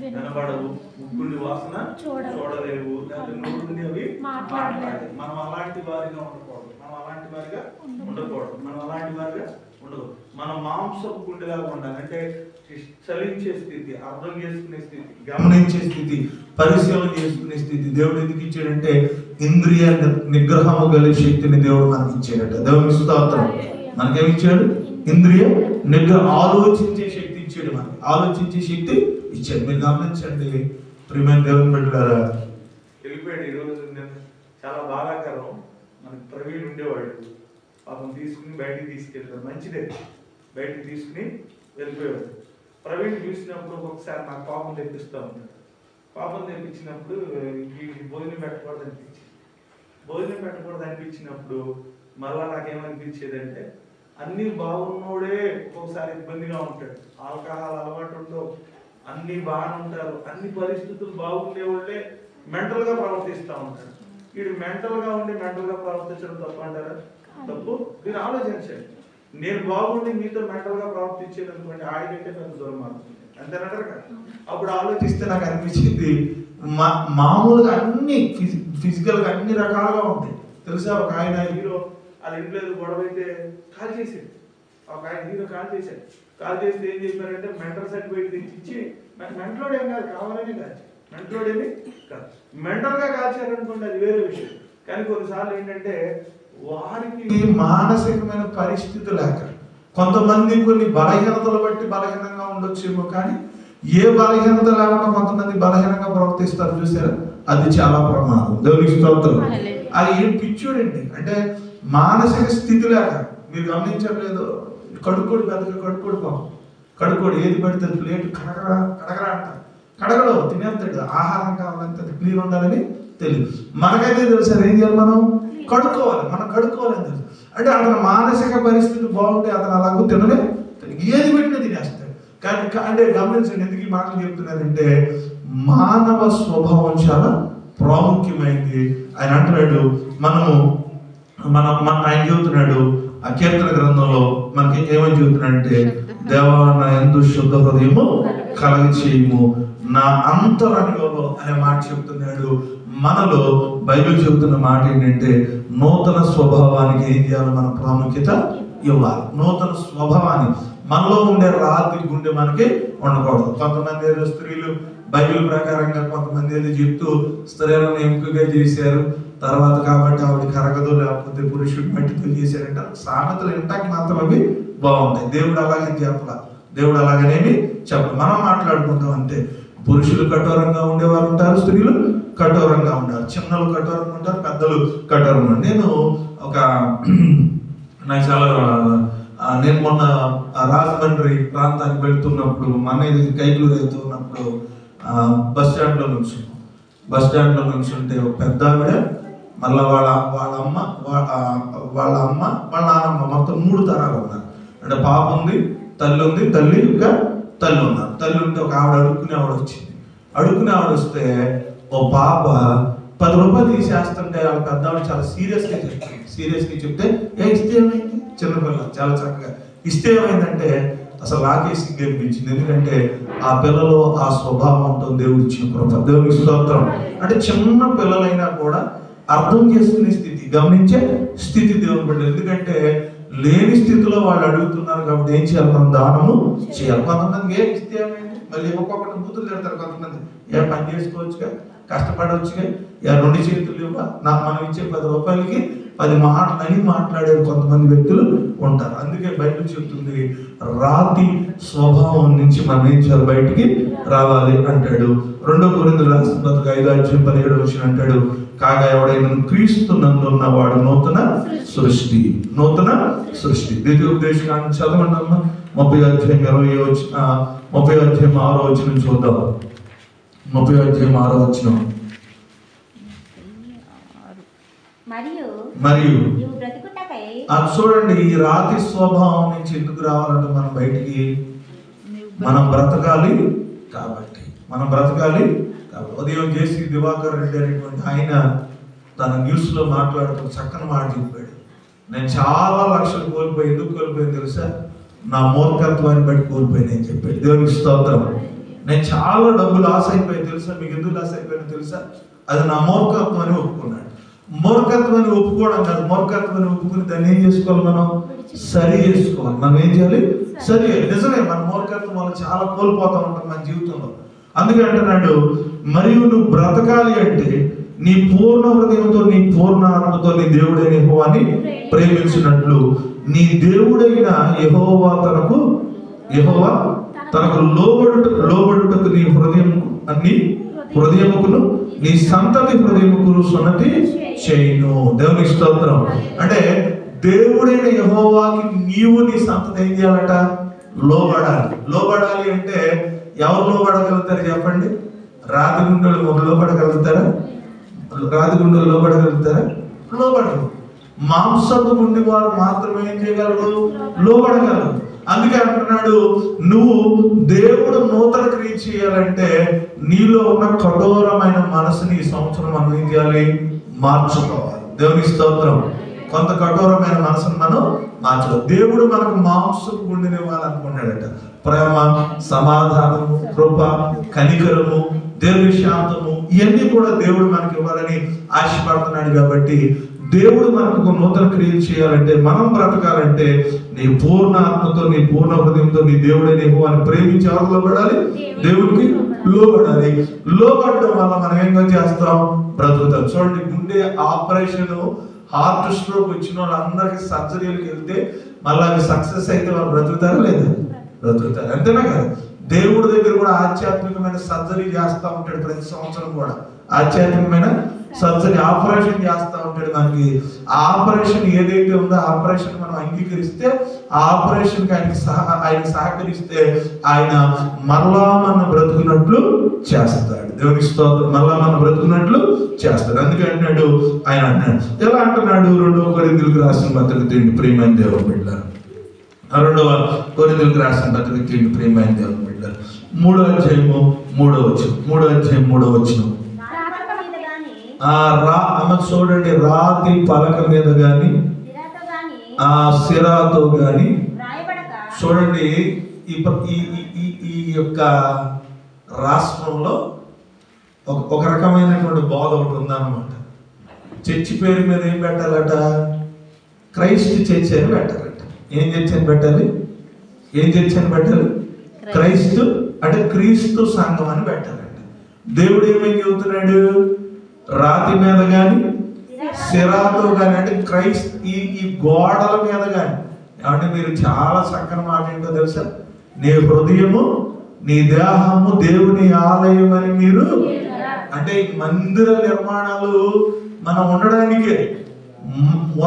[SPEAKER 1] వినబడవు, ముగ్గుండి వాసన చూడలేవు, లేకపోతే నోరుండి అవి మాట్లాడలేదు. మనం అలాంటి వారిగా ఉండకూడదు. మనం అలాంటి వారిగా ఉండకూడదు. మనం మాంసపు గుండెలాగా ఉండాలి. అంటే చలించే స్థితి, అర్థం చేసుకునే స్థితి, గమనించే స్థితి, పరిశీలన చేసుకునే స్థితి దేవుడు ఎందుకు ఇచ్చాడంటే ఇంద్రియ నిగ్రహము కలిగే శక్తిని దేవుడు మనకి ఇచ్చాడట. దేవుని స్తోత్రం. మనకేమిచ్చాడు? ఇంద్రియ నిగ్రహం, ఆలోచించే శక్తి ఇచ్చాడు. మనకి ఆలోచించే శక్తి ఇచ్చాడు. మీరు గమనించండి ప్రియమైన దేవుని బిడ్డలారా, వెళ్ళిపోయాడు ఈరోజు. నేను చాలా బాధాకరం, మనకి ప్రవీణ్ ఉండేవాడు, పాపం తీసుకుని బయటికి తీసుకెళ్ళాడు. మంచిదే, బయటికి తీసుకుని వెళ్ళిపోయాడు. ప్రవీణ్ చూసినప్పుడు ఒకసారి నాకు పాపం తెప్పిస్తూ ఉంటాడు. పాపం తెప్పించినప్పుడు వీడికి భోజనం పెట్టకూడదు అనిపించినప్పుడు మళ్ళా నాకేమనిపించేది అంటే, అన్ని బాగున్నోడే ఒక్కొక్కసారి ఇబ్బందిగా ఉంటాడు. ఆల్కహాల్ అలవాటు ఉండవు, అన్ని బాగానే ఉంటారు, అన్ని పరిస్థితులు బాగుండే వాళ్ళే మెంటల్గా ప్రవర్తిస్తూ ఉంటాడు. వీడు మెంటల్గా ఉండి మెంటల్గా ప్రవర్తించడం తప్పు అంటారా? తప్పు. మీరు ఆలోచించండి. నేను బాగుండి మీతో మెంటల్గా ప్రవర్తించేది అనుకోండి, ఆడికంటే పెద్ద దూరం మారుతుంది. అంతేనంటారు కదా. అప్పుడు ఆలోచిస్తే నాకు అనిపించింది, మామూలుగా అన్ని ఫిజికల్గా అన్ని రకాలుగా ఉంటాయి. తెలుసా, ఒక ఆయన హీరో వాళ్ళ ఇంట్లో గొడవ అయితే కాల్ చేశాడు. ఒక ఆయన హీరో కాల్ చేస్తే ఏం చెప్పారంటే మెంటల్ సర్టిఫికేట్ తెచ్చి మెంటలోడు ఏం కాదు, కావాలని కాదు, మెంటలోడేమి కాదు, మెంటల్గా కాల్చారనుకోండి అది వేరే విషయం. కానీ కొన్నిసార్లు ఏంటంటే వారికి మానసికమైన పరిస్థితి లేక, కొంతమంది కొన్ని బలహీనతలు బట్టి బలహీనంగా ఉండొచ్చేమో, కానీ ఏ బలహీనత లేకుండా కొంతమంది బలహీనంగా ప్రవర్తిస్తారు చూసారా, అది చాలా ప్రమాదం. దేవునికి స్తోత్రం. అది ఏం పిచ్చోడండి అంటే మానసిక స్థితి లేక, మీరు గమనించట్లేదు, కడుక్కోడు పెద్దగా కడుక్కోడు పాపం, కడుక్కోడు ఏది పడితే ప్లేట్ కడగరా కడగరా అంటారు, కడగడు తినేస్తాడు. ఆహారం కావాలంటే క్లీన్ ఉండాలని తెలియదు. మనకైతే తెలుసు ఏం చేయాలి, మనం కడుక్కోవాలి, మనం కడుక్కోవాలని తెలుసు. అంటే అతను మానసిక పరిస్థితి బాగుంటే అతను అలాగూ తినలే, ఏది పెట్టినా తినేస్తాడు. కానీ అంటే గమనించండి, ఎందుకు ఈ మాటలు చెప్తున్నారంటే మానవ స్వభావం చాలా ప్రాముఖ్యమైంది. ఆయన అంటున్నాడు, ఆయన చెబుతున్నాడు ఆ కీర్తన గ్రంథంలో మనకి ఏమని చెబుతున్నాడంటే, దేవా నా యందు శుద్ధ హృదయము కలగ చేయము నా అంతరంగంలో అనే మాట చెబుతున్నాడు. మనలో బైబిల్ చెబుతున్న మాట ఏంటంటే నూతన స్వభావానికి ఏం చేయాలి, మన ప్రాముఖ్యత ఇవ్వాలి. నూతన స్వభావాన్ని మనలో ఉండే రాతి గుండె మనకి ఉండకూడదు. కొంతమంది ఏదో స్త్రీలు బైబిల్ ప్రకారంగా కొంతమంది ఏదో చెప్తూ స్త్రీలను ఎంపికగా చేశారు, తర్వాత కాబట్టి ఆవిడ కరగదు, లేకపోతే పురుషుడు మట్టితో చేశారంట. సామెతలు వింటానికి మాత్రం అవి బాగుంటాయి. దేవుడు అలాగే చెప్పాల, దేవుడు అలాగనేమి చెప్పాలి. మనం మాట్లాడుకుంటాం అంతే. పురుషులు కఠోరంగా ఉండేవారు ఉంటారు, స్త్రీలు కఠోరంగా ఉంటారు, చిన్నలు కఠోరంగా ఉంటారు, పెద్దలు కఠోరంగా ఉంటారు. నేను మొన్న రాజమండ్రి ప్రాంతానికి వెళ్తున్నప్పుడు, మన కైకలూరు వెళ్తున్నప్పుడు బస్ స్టాండ్లో నుంచుంటే ఒక పెద్ద ఆవిడ, మళ్ళీ వాళ్ళ అమ్మ, వాళ్ళ నాన్నమ్మ, మొత్తం 3 తరాలు ఉన్నారు. అంటే పాప ఉంది, తల్లి ఉంది, ఇంకా తల్లి ఉన్నారు. తల్లి ఉంటే ఒక ఆవిడ అడుక్కునే ఆవిడ వస్తే ఓ పాప 10 రూపాయలు తీసేస్తుంటే వాళ్ళ పెద్ద ఆవిడ చాలా సీరియస్గా చెప్తే ఇస్తే ఏమైంది, చిన్నపిల్ల చాలా చక్కగా ఇస్తే ఏమైందంటే అసలు రాకేసి గెలిపించింది. ఎందుకంటే ఆ పిల్లలో ఆ స్వభావంతో దేవుడు ఇచ్చిన కృప. దేవునికి స్తోత్రం. అంటే చిన్న పిల్లలైనా కూడా అర్థం చేసుకునే స్థితి, గమనించే స్థితి దేవుని బిడ్డలు. ఎందుకంటే లేని స్థితిలో వాళ్ళు అడుగుతున్నారు కాబట్టి ఏం చేయాలి, మనం దానము చేయాలి. కొంతమంది ఏం ఇస్తే ఏమైంది, మళ్ళీ ఒక్కొక్కటి బూతులు తిడతారు. కొంతమంది పని చేసుకోవచ్చుగా, కష్టపడవచ్చుగా, 2 చేతులు ఇవ్వ, మనం ఇచ్చే 10 రూపాయలకి 10 మాటలని మాట్లాడే కొంతమంది వ్యక్తులు ఉంటారు. అందుకే బైబిల్ చెప్తుంది రాతి స్వభావం నుంచి మనం ఏం చేయాలి, బయటికి రావాలి అంటాడు. 2 కొరింథీయులకు రాసిన పత్రిక 5:17 అంటాడు, కాగా ఎవడైనా క్రీస్తునందు ఉన్నవాడు నూతన సృష్టి. ద్వితీయోపదేశకాండం చదవండి అమ్మ, 30:6 చూద్దాం. 30:6 మరియు చూడండి, ఈ రాతి స్వభావం నుంచి ఎందుకు రావాలంటే మనం బయటికి బ్రతకాలి కాబట్టి. ఉదయం జేసీ దివాకర్ రెడ్డి అనేటువంటి ఆయన తన న్యూస్లో మాట్లాడుతూ చక్కని మాట చెప్పాడు. నేను చాలా లక్షలు కోల్పోయి, ఎందుకు కోల్పోయాను తెలుసా, నా మూర్ఖత్వాన్ని బట్టి కోల్పోయాను అని చెప్పాడు. దేవునికి స్తోత్రం. నేను చాలా డబ్బు లాస్ అయిపోయాను తెలుసా, మీకు ఎందుకు లాస్ అయిపోయాను తెలుసా, అది నా మూర్ఖత్వం అని ఒప్పుకున్నాడు. మూర్ఖత్వాన్ని ఒప్పుకోవడం కాదు, మూర్ఖత్వాన్ని ఒప్పుకుని దాన్ని ఏం చేసుకోవాలి, మనం సరి చేసుకోవాలి. మనం ఏం చేయాలి, సరి. నిజమే, మన మూర్ఖత్వం వల్ల చాలా కోల్పోతా ఉంటాం మన జీవితంలో. అందుకే అంటున్నాడు, మరియు నువ్వు బ్రతకాలి అంటే నీ పూర్ణ హృదయంతో, నీ పూర్ణ ఆత్మతో నీ దేవుడైన యెహోవాని ప్రేమించినట్లు నీ దేవుడైన యెహోవా తనకు లోబడుటకు నీ హృదయముకును నీ సంతతి హృదయముకును సున్నతి చేయును. దేవునికి స్తోత్రం. అంటే దేవుడైన యెహోవాకి నీవు నీ సంతతి ఏం చేయాలట, లోబడాలి అంటే ఎవరు లోబడగలుగుతారు చెప్పండి? రాతి గుండెలు లోబడగలుగుతారా? లోబడరు. మాంసపు గుండె వారు మాత్రమే ఏం చేయగలరు, లోబడగలరు. అందుకే అంటున్నాడు, నువ్వు దేవుడు నూతన క్రియ చేయాలంటే నీలో ఉన్న కఠోరమైన మనసుని ఈ సంవత్సరం మనం ఏం చేయాలి, మార్చుకోవాలి. దేవునికి స్తోత్రం. కొంత కఠోరమైన మనసును మనం మార్చలేదు. దేవుడు మనకు మాంసపు గుండెని ఇవ్వాలనుకున్నాడట. ప్రేమ, సమాధానము, కృప, కనికరము, దీర్ఘశాంతము ఇవన్నీ కూడా దేవుడు మనకి ఇవ్వాలని ఆశపడుతున్నాడు. కాబట్టి దేవుడు మనకు నూతన క్రియలు చేయాలంటే, మనం బ్రతకాలంటే నీ పూర్ణ ఆత్మతో, నీ పూర్ణ హృదయంతో నీ దేవుడే నీవు అని ప్రేమించి ఎవరు లోబడాలి? దేవుడికి లోబడాలి. లోబడడం వల్ల మనం ఏం చేస్తాం? బ్రతుకుతాం. చూడండి, గుండె ఆపరేషన్, హార్ట్ స్ట్రోక్ వచ్చిన వాళ్ళందరికీ సర్జరీలకు వెళ్తే మళ్ళీ అవి సక్సెస్ అయితే వాళ్ళు బ్రతుకుతారా? లేదా? బ్రతుకుతారు. అంతేనా కదా? దేవుడి దగ్గర కూడా ఆధ్యాత్మికమైన సర్జరీ చేస్తూ ఉంటాడు. ప్రతి సంవత్సరం కూడా ఆధ్యాత్మికమైన సర్జరీ, ఆపరేషన్ చేస్తూ ఉంటాడు. మనకి ఆపరేషన్ ఏదైతే ఉందో ఆపరేషన్ మనం అంగీకరిస్తే, ఆ ఆపరేషన్కి ఆయన సహకరిస్తే ఆయన మరలా మన బ్రతుకున్నట్లు చేస్తాడు. దేవునికి స్తోత్రం. మరలా మన బ్రతుకున్నట్లు చేస్తాడు. అందుకే అంటున్నాడు, ఆయన అంటున్నాడు. ఎలా అంటున్నాడు? 2వ కొరింథీయులకు రాసిన పత్రిక 3 ప్రియమైన దేవుని బిడ్డలారా, 2వ కొరింథీయులకు రాసిన పత్రిక 3 ప్రియమైన దేవుని బిడ్డలారా, 3వ అధ్యాయము 3వ వచనం, 3వ అధ్యాయం 3వ వచనం. చూడండి, రాతి పలక మీద గాని సిరాతో గాని, చూడండి ఈ యొక్క రాష్ట్రంలో ఒక రకమైనటువంటి బోధ ఒకటి ఉందన్నమాట. చర్చి పేరు మీద ఏం పెట్టాలట? క్రైస్ట్ చర్చ్ అని పెట్టాలట. ఏం చర్చ్ అని పెట్టాలి? ఏం చర్చ్ అని పెట్టాలి? క్రైస్తు అంటే క్రీస్తు సంఘం అని పెట్టాలంట. దేవుడు ఏమేం చెబుతున్నాడు? రాతి మీద గాని సిరాతో గాని, అంటే ఈ గోడల మీద గాని. అంటే మీరు చాలా చక్కని మాట ఏంటో తెలుసా? నీ హృదయము, నీ దేహము దేవుని ఆలయం అని మీరు, అంటే ఈ మందిర నిర్మాణాలు మనం ఉండడానికే.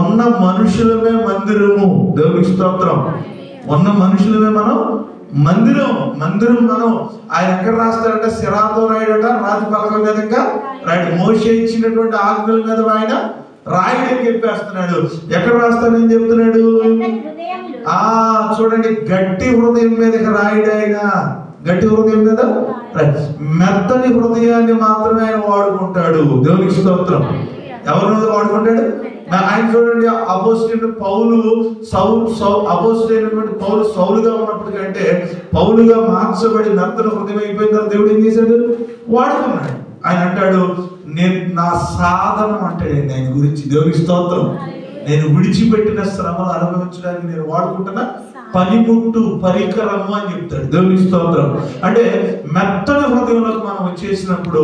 [SPEAKER 1] ఉన్న మనుషులమే మందిరము. దేవునికి స్తోత్రం. ఉన్న మనుషులమే మనం మందిరం. మనం ఆయన ఎక్కడ రాస్తారంటే సిరాతో రాయడట, రాతి పలకల మీద ఇంకా రాయడు. మోషే ఇచ్చినటువంటి ఆజ్ఞల మీద ఆయన రాయడని చెప్పేస్తున్నాడు. ఎక్కడ రాస్తానని చెప్తున్నాడు? చూడండి, గట్టి హృదయం మీద రాయడు ఆయన. గట్టి హృదయం మీద, మెత్తని హృదయాన్ని మాత్రమే ఆయన వాడుకుంటాడు. దేవునికి స్తోత్రం. ఎవరి మీద వాడుకుంటాడు? ఆయన చూడండి, అపోస్తలుడైన పౌలు అపోస్తలుడైనటువంటి పౌలు సౌలుగా ఉన్నప్పటికంటే పౌలుగా మార్చబడి మెత్తని హృదయం అయిపోయిన తర్వాత దేవుడు ఏం చేశాడు? వాడుకున్నాడు. ఆయన అంటాడు, నేను నా సాధనం అంటాడు ఆయన గురించి. దేవునికి స్తోత్రం. నేను విడిచిపెట్టిన శ్రమలు అనుభవించడానికి నేను వాడుకుంటున్నా పనిముట్టు, పరికరము అని చెప్తాడు. దేవునికి స్తోత్రం. అంటే మెత్తని హృదయంలోకి మనం వచ్చేసినప్పుడు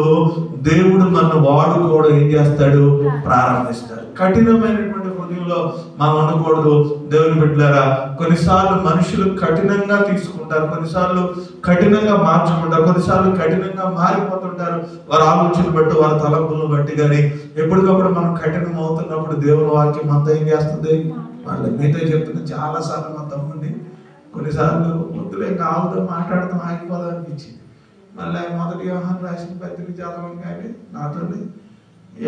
[SPEAKER 1] దేవుడు మన వాడుకోవడం ఏం చేస్తాడు? ప్రారంభిస్తాడు. కఠినమైనటువంటి హృదయంలో మనం ఉండకూడదు. దేవుని బిడ్డలారా, కొన్నిసార్లు మనుషులు కఠినంగా తీసుకుంటారు, కొన్నిసార్లు కఠినంగా మార్చుకుంటారు, కొన్నిసార్లు కఠినంగా మారిపోతుంటారు. వారి ఆలోచనలు బట్టి, వారి తలంపులను బట్టి. కానీ ఎప్పటికప్పుడు మనం కఠినం అవుతున్నప్పుడు దేవుని వాక్యం అంతా ఏం చేస్తుంది? వాళ్ళు మీతో చెప్తున్నా చాలా సార్లు మా తమ్ముడిని కొన్నిసార్లు వద్దులే కావుతో మాట్లాడతాం ఆగిపోదాం అనిపించింది. మళ్ళీ మొదటి యోహాను రాసిన పత్రిక చదవడం కానీ నాతో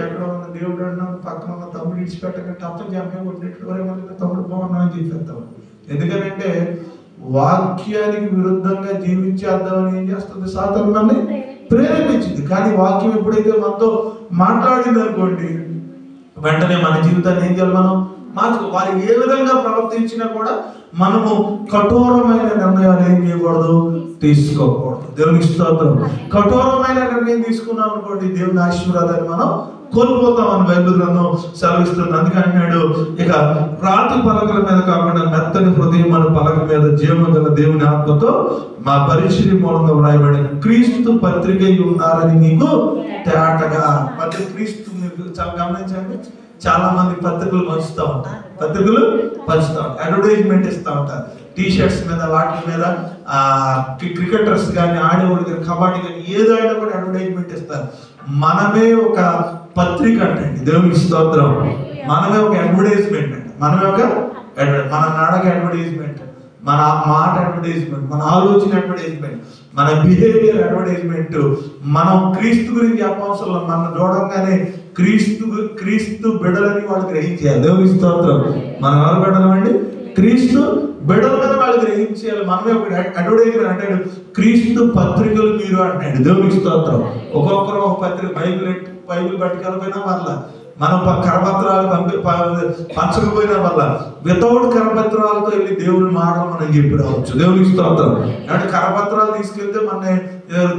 [SPEAKER 1] ఎక్కడ ఉన్న దేవుడు అన్నా పక్కన ఉన్న తమ్ముడు ఇడిచిపెట్టక తప్పని చెప్పే కొట్టినట్టు వరే మళ్ళీ తమ్ముడు బాగున్నా అని చెప్పేస్తాం. ఎందుకంటే వాక్యానికి విరుద్ధంగా జీవించేద్దామని ఏం చేస్తుంది? సాతాను మనల్ని ప్రేరేపించింది. కానీ వాక్యం ఎప్పుడైతే మనతో మాట్లాడింది అనుకోండి, వెంటనే మన జీవితాన్ని ఏం చేయాలి? మనం మార్చుకో. వారు ఏ విధంగా ప్రవర్తించినా కూడా మనము కఠోరమైన నిర్ణయాలు ఏం చేయకూడదు? తీసుకోకూడదు. దేవునికి స్తోత్రం. కఠోరమైన నిర్ణయం తీసుకున్నాం అనుకోండి, దేవుని ఆశీర్వాదాన్ని మనం కోల్పోతామని బైబిల్ గ్రంథం సెలవిస్తుంది. అందుకే అంటున్నాడు, ఇక రాతి పలకల మీద కాకుండా మెత్తని హృదయం అనే పలక మీద జీవము గల దేవుని ఆత్మతో మా పరిచర్య మూలంగా వ్రాయబడి క్రీస్తు పత్రిక ఉన్నారని మీకు తేటగా. పత్రిక క్రీస్తు, మీరు చాలా గమనించండి, చాలా మంది పత్రికలు పంచుతూ ఉంటారు. అడ్వర్టైజ్మెంట్ ఇస్తూ ఉంటారు. టీ-షర్ట్స్ మీద, వాటి మీద క్రికెటర్స్ కానీ, ఆడేవాళ్ళు కానీ, కబడ్డీ కానీ ఏదైనా కూడా అడ్వర్టైజ్మెంట్ ఇస్తారు. మనమే ఒక పత్రిక అంటండి. దేవునికి స్తోత్రం. మనమే ఒక అడ్వర్టైజ్మెంట్ అండి. మనమే ఒక మన నడక అడ్వర్టైజ్మెంట్, మన మాట అడ్వర్టైజ్మెంట్, మన ఆలోచన అడ్వర్టైజ్మెంట్, మన బిహేవియర్ అడ్వర్టైజ్మెంట్. మనం క్రీస్తు గురించి చెప్పవసరం. మనం చూడంగానే క్రీస్తు బిడ్డలని వాళ్ళు గ్రహించాలి. దేవునికి స్తోత్రం. మనం ఎవరు బిడ్డలమండి? క్రీస్తు బిడ్డల మీద వాళ్ళు గ్రహించాలి. మనమే ఒక అడ్వర్టైజ్మెంట్ అంటాడు. క్రీస్తు పత్రికలు మీరు అంటాడు. దేవునికి స్తోత్రం. ఒక్కొక్కరు ఒక పత్రిక, బైబిల్ పట్టుకెళ్ళిపోయినా వాళ్ళ మనం కరపత్రాలు పంచకపోయిన వల్ల వితౌట్ కరపత్రాలతో వెళ్ళి దేవుని మాటలు మనం చెప్పి రావచ్చు. దేవునికి స్తోత్రం. అంటే కరపత్రాలు తీసుకెళ్తే మన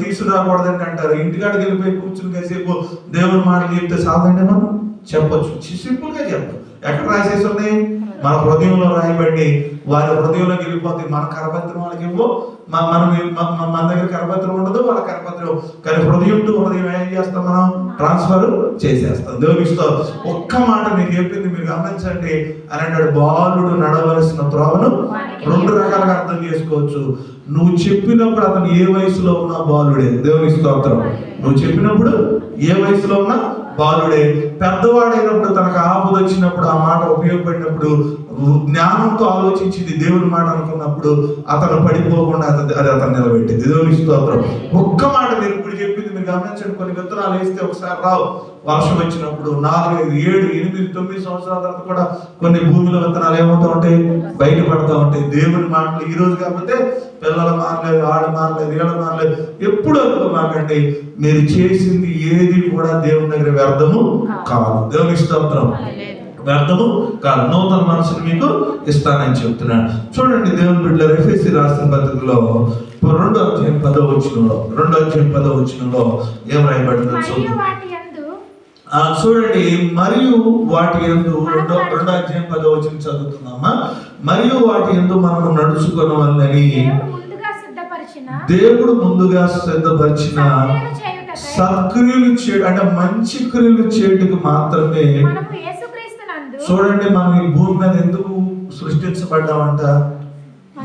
[SPEAKER 1] తీసుకురాకూడదని అంటారు. ఇంటికాడికి వెళ్ళిపోయి కూర్చుని కాసేపు దేవుని మాటలు చెప్తే సాధండి మనం చెప్పొచ్చు. సింపుల్ గా చెప్పు. ఎక్కడ రాసేసి ఉన్నాయి? మన హృదయంలో రాయబడి వారి హృదయంలోకి వెళ్ళిపోతుంది. మన కరపత్రం వాళ్ళకి ఇవ్వు, మన దగ్గర కరపత్రం ఉండదు, వాళ్ళ కరపత్రం. కానీ హృదయం టు హృదయం ఏం చేస్తాం మనం? ట్రాన్స్ఫర్ చేసేస్తాం. దేవునికి స్తోత్రం. ఒక్క మాట మీకు చెప్పింది మీరు గమనించండి అని అంటాడు, బాలుడు నడవలసిన త్రోవను 2 రకాలుగా అర్థం చేసుకోవచ్చు. నువ్వు చెప్పినప్పుడు అతను ఏ వయసులో ఉన్నా బాలుడే. దేవునికి స్తోత్రం. నువ్వు చెప్పినప్పుడు ఏ వయసులో ఉన్నా బాలుడే. పెద్దవాడైనప్పుడు తనకు ఆపద వచ్చినప్పుడు ఆ మాట ఉపయోగపడినప్పుడు జ్ఞానంతో ఆలోచించింది దేవుని మాట అనుకున్నప్పుడు అతను పడిపోకుండా అది అతను నిలబెట్టింది. దేవునికి స్తోత్రం. ఒక్క మాట మీరు ఇప్పుడు చెప్పింది మీరు గమనించండి. కొన్ని విత్తనాలు వేస్తే ఒకసారి రావు. వర్షం వచ్చినప్పుడు 4, 5, 7, 8, 9 సంవత్సరాల తర్వాత కూడా కొన్ని భూమిలో విత్తనాలు ఏమవుతూ ఉంటాయి? బయటపడతా ఉంటాయి. దేవుని మాటలు ఈ రోజు కాకపోతే పిల్లలు మారలేదు, ఆడ మారలేదు, ఏడ మారలేదు. ఎప్పుడు అనుకోమాకండి, మీరు చేసింది ఏది కూడా దేవుని దగ్గర వ్యర్థము కాదు. దేవునికి స్తోత్రం. వ్యర్థము కాదు. నూతన మనసును మీకు ఇస్తానని చెప్తున్నాడు. చూడండి దేవుని బిడ్డల ఎఫెసీ రాసిన పత్రికలో 2వ అధ్యాయం 10వ వచనంలో ఏం రాయబడిందో చూడండి. మరియు వాటి యందు 2వ అధ్యాయం 10వ వచనం చదువుతున్నామా? మరియు వాటి యందు మనము నడుచుకొనవలెనని దేవుడు ముందుగా సిద్ధపరిచిన సత్క్రియలు చేయడం, అంటే మంచి క్రియలు చేయడానికి మాత్రమే. చూడండి, మనం ఈ భూమి మీద ఎందుకు సృష్టించబడ్డామంట?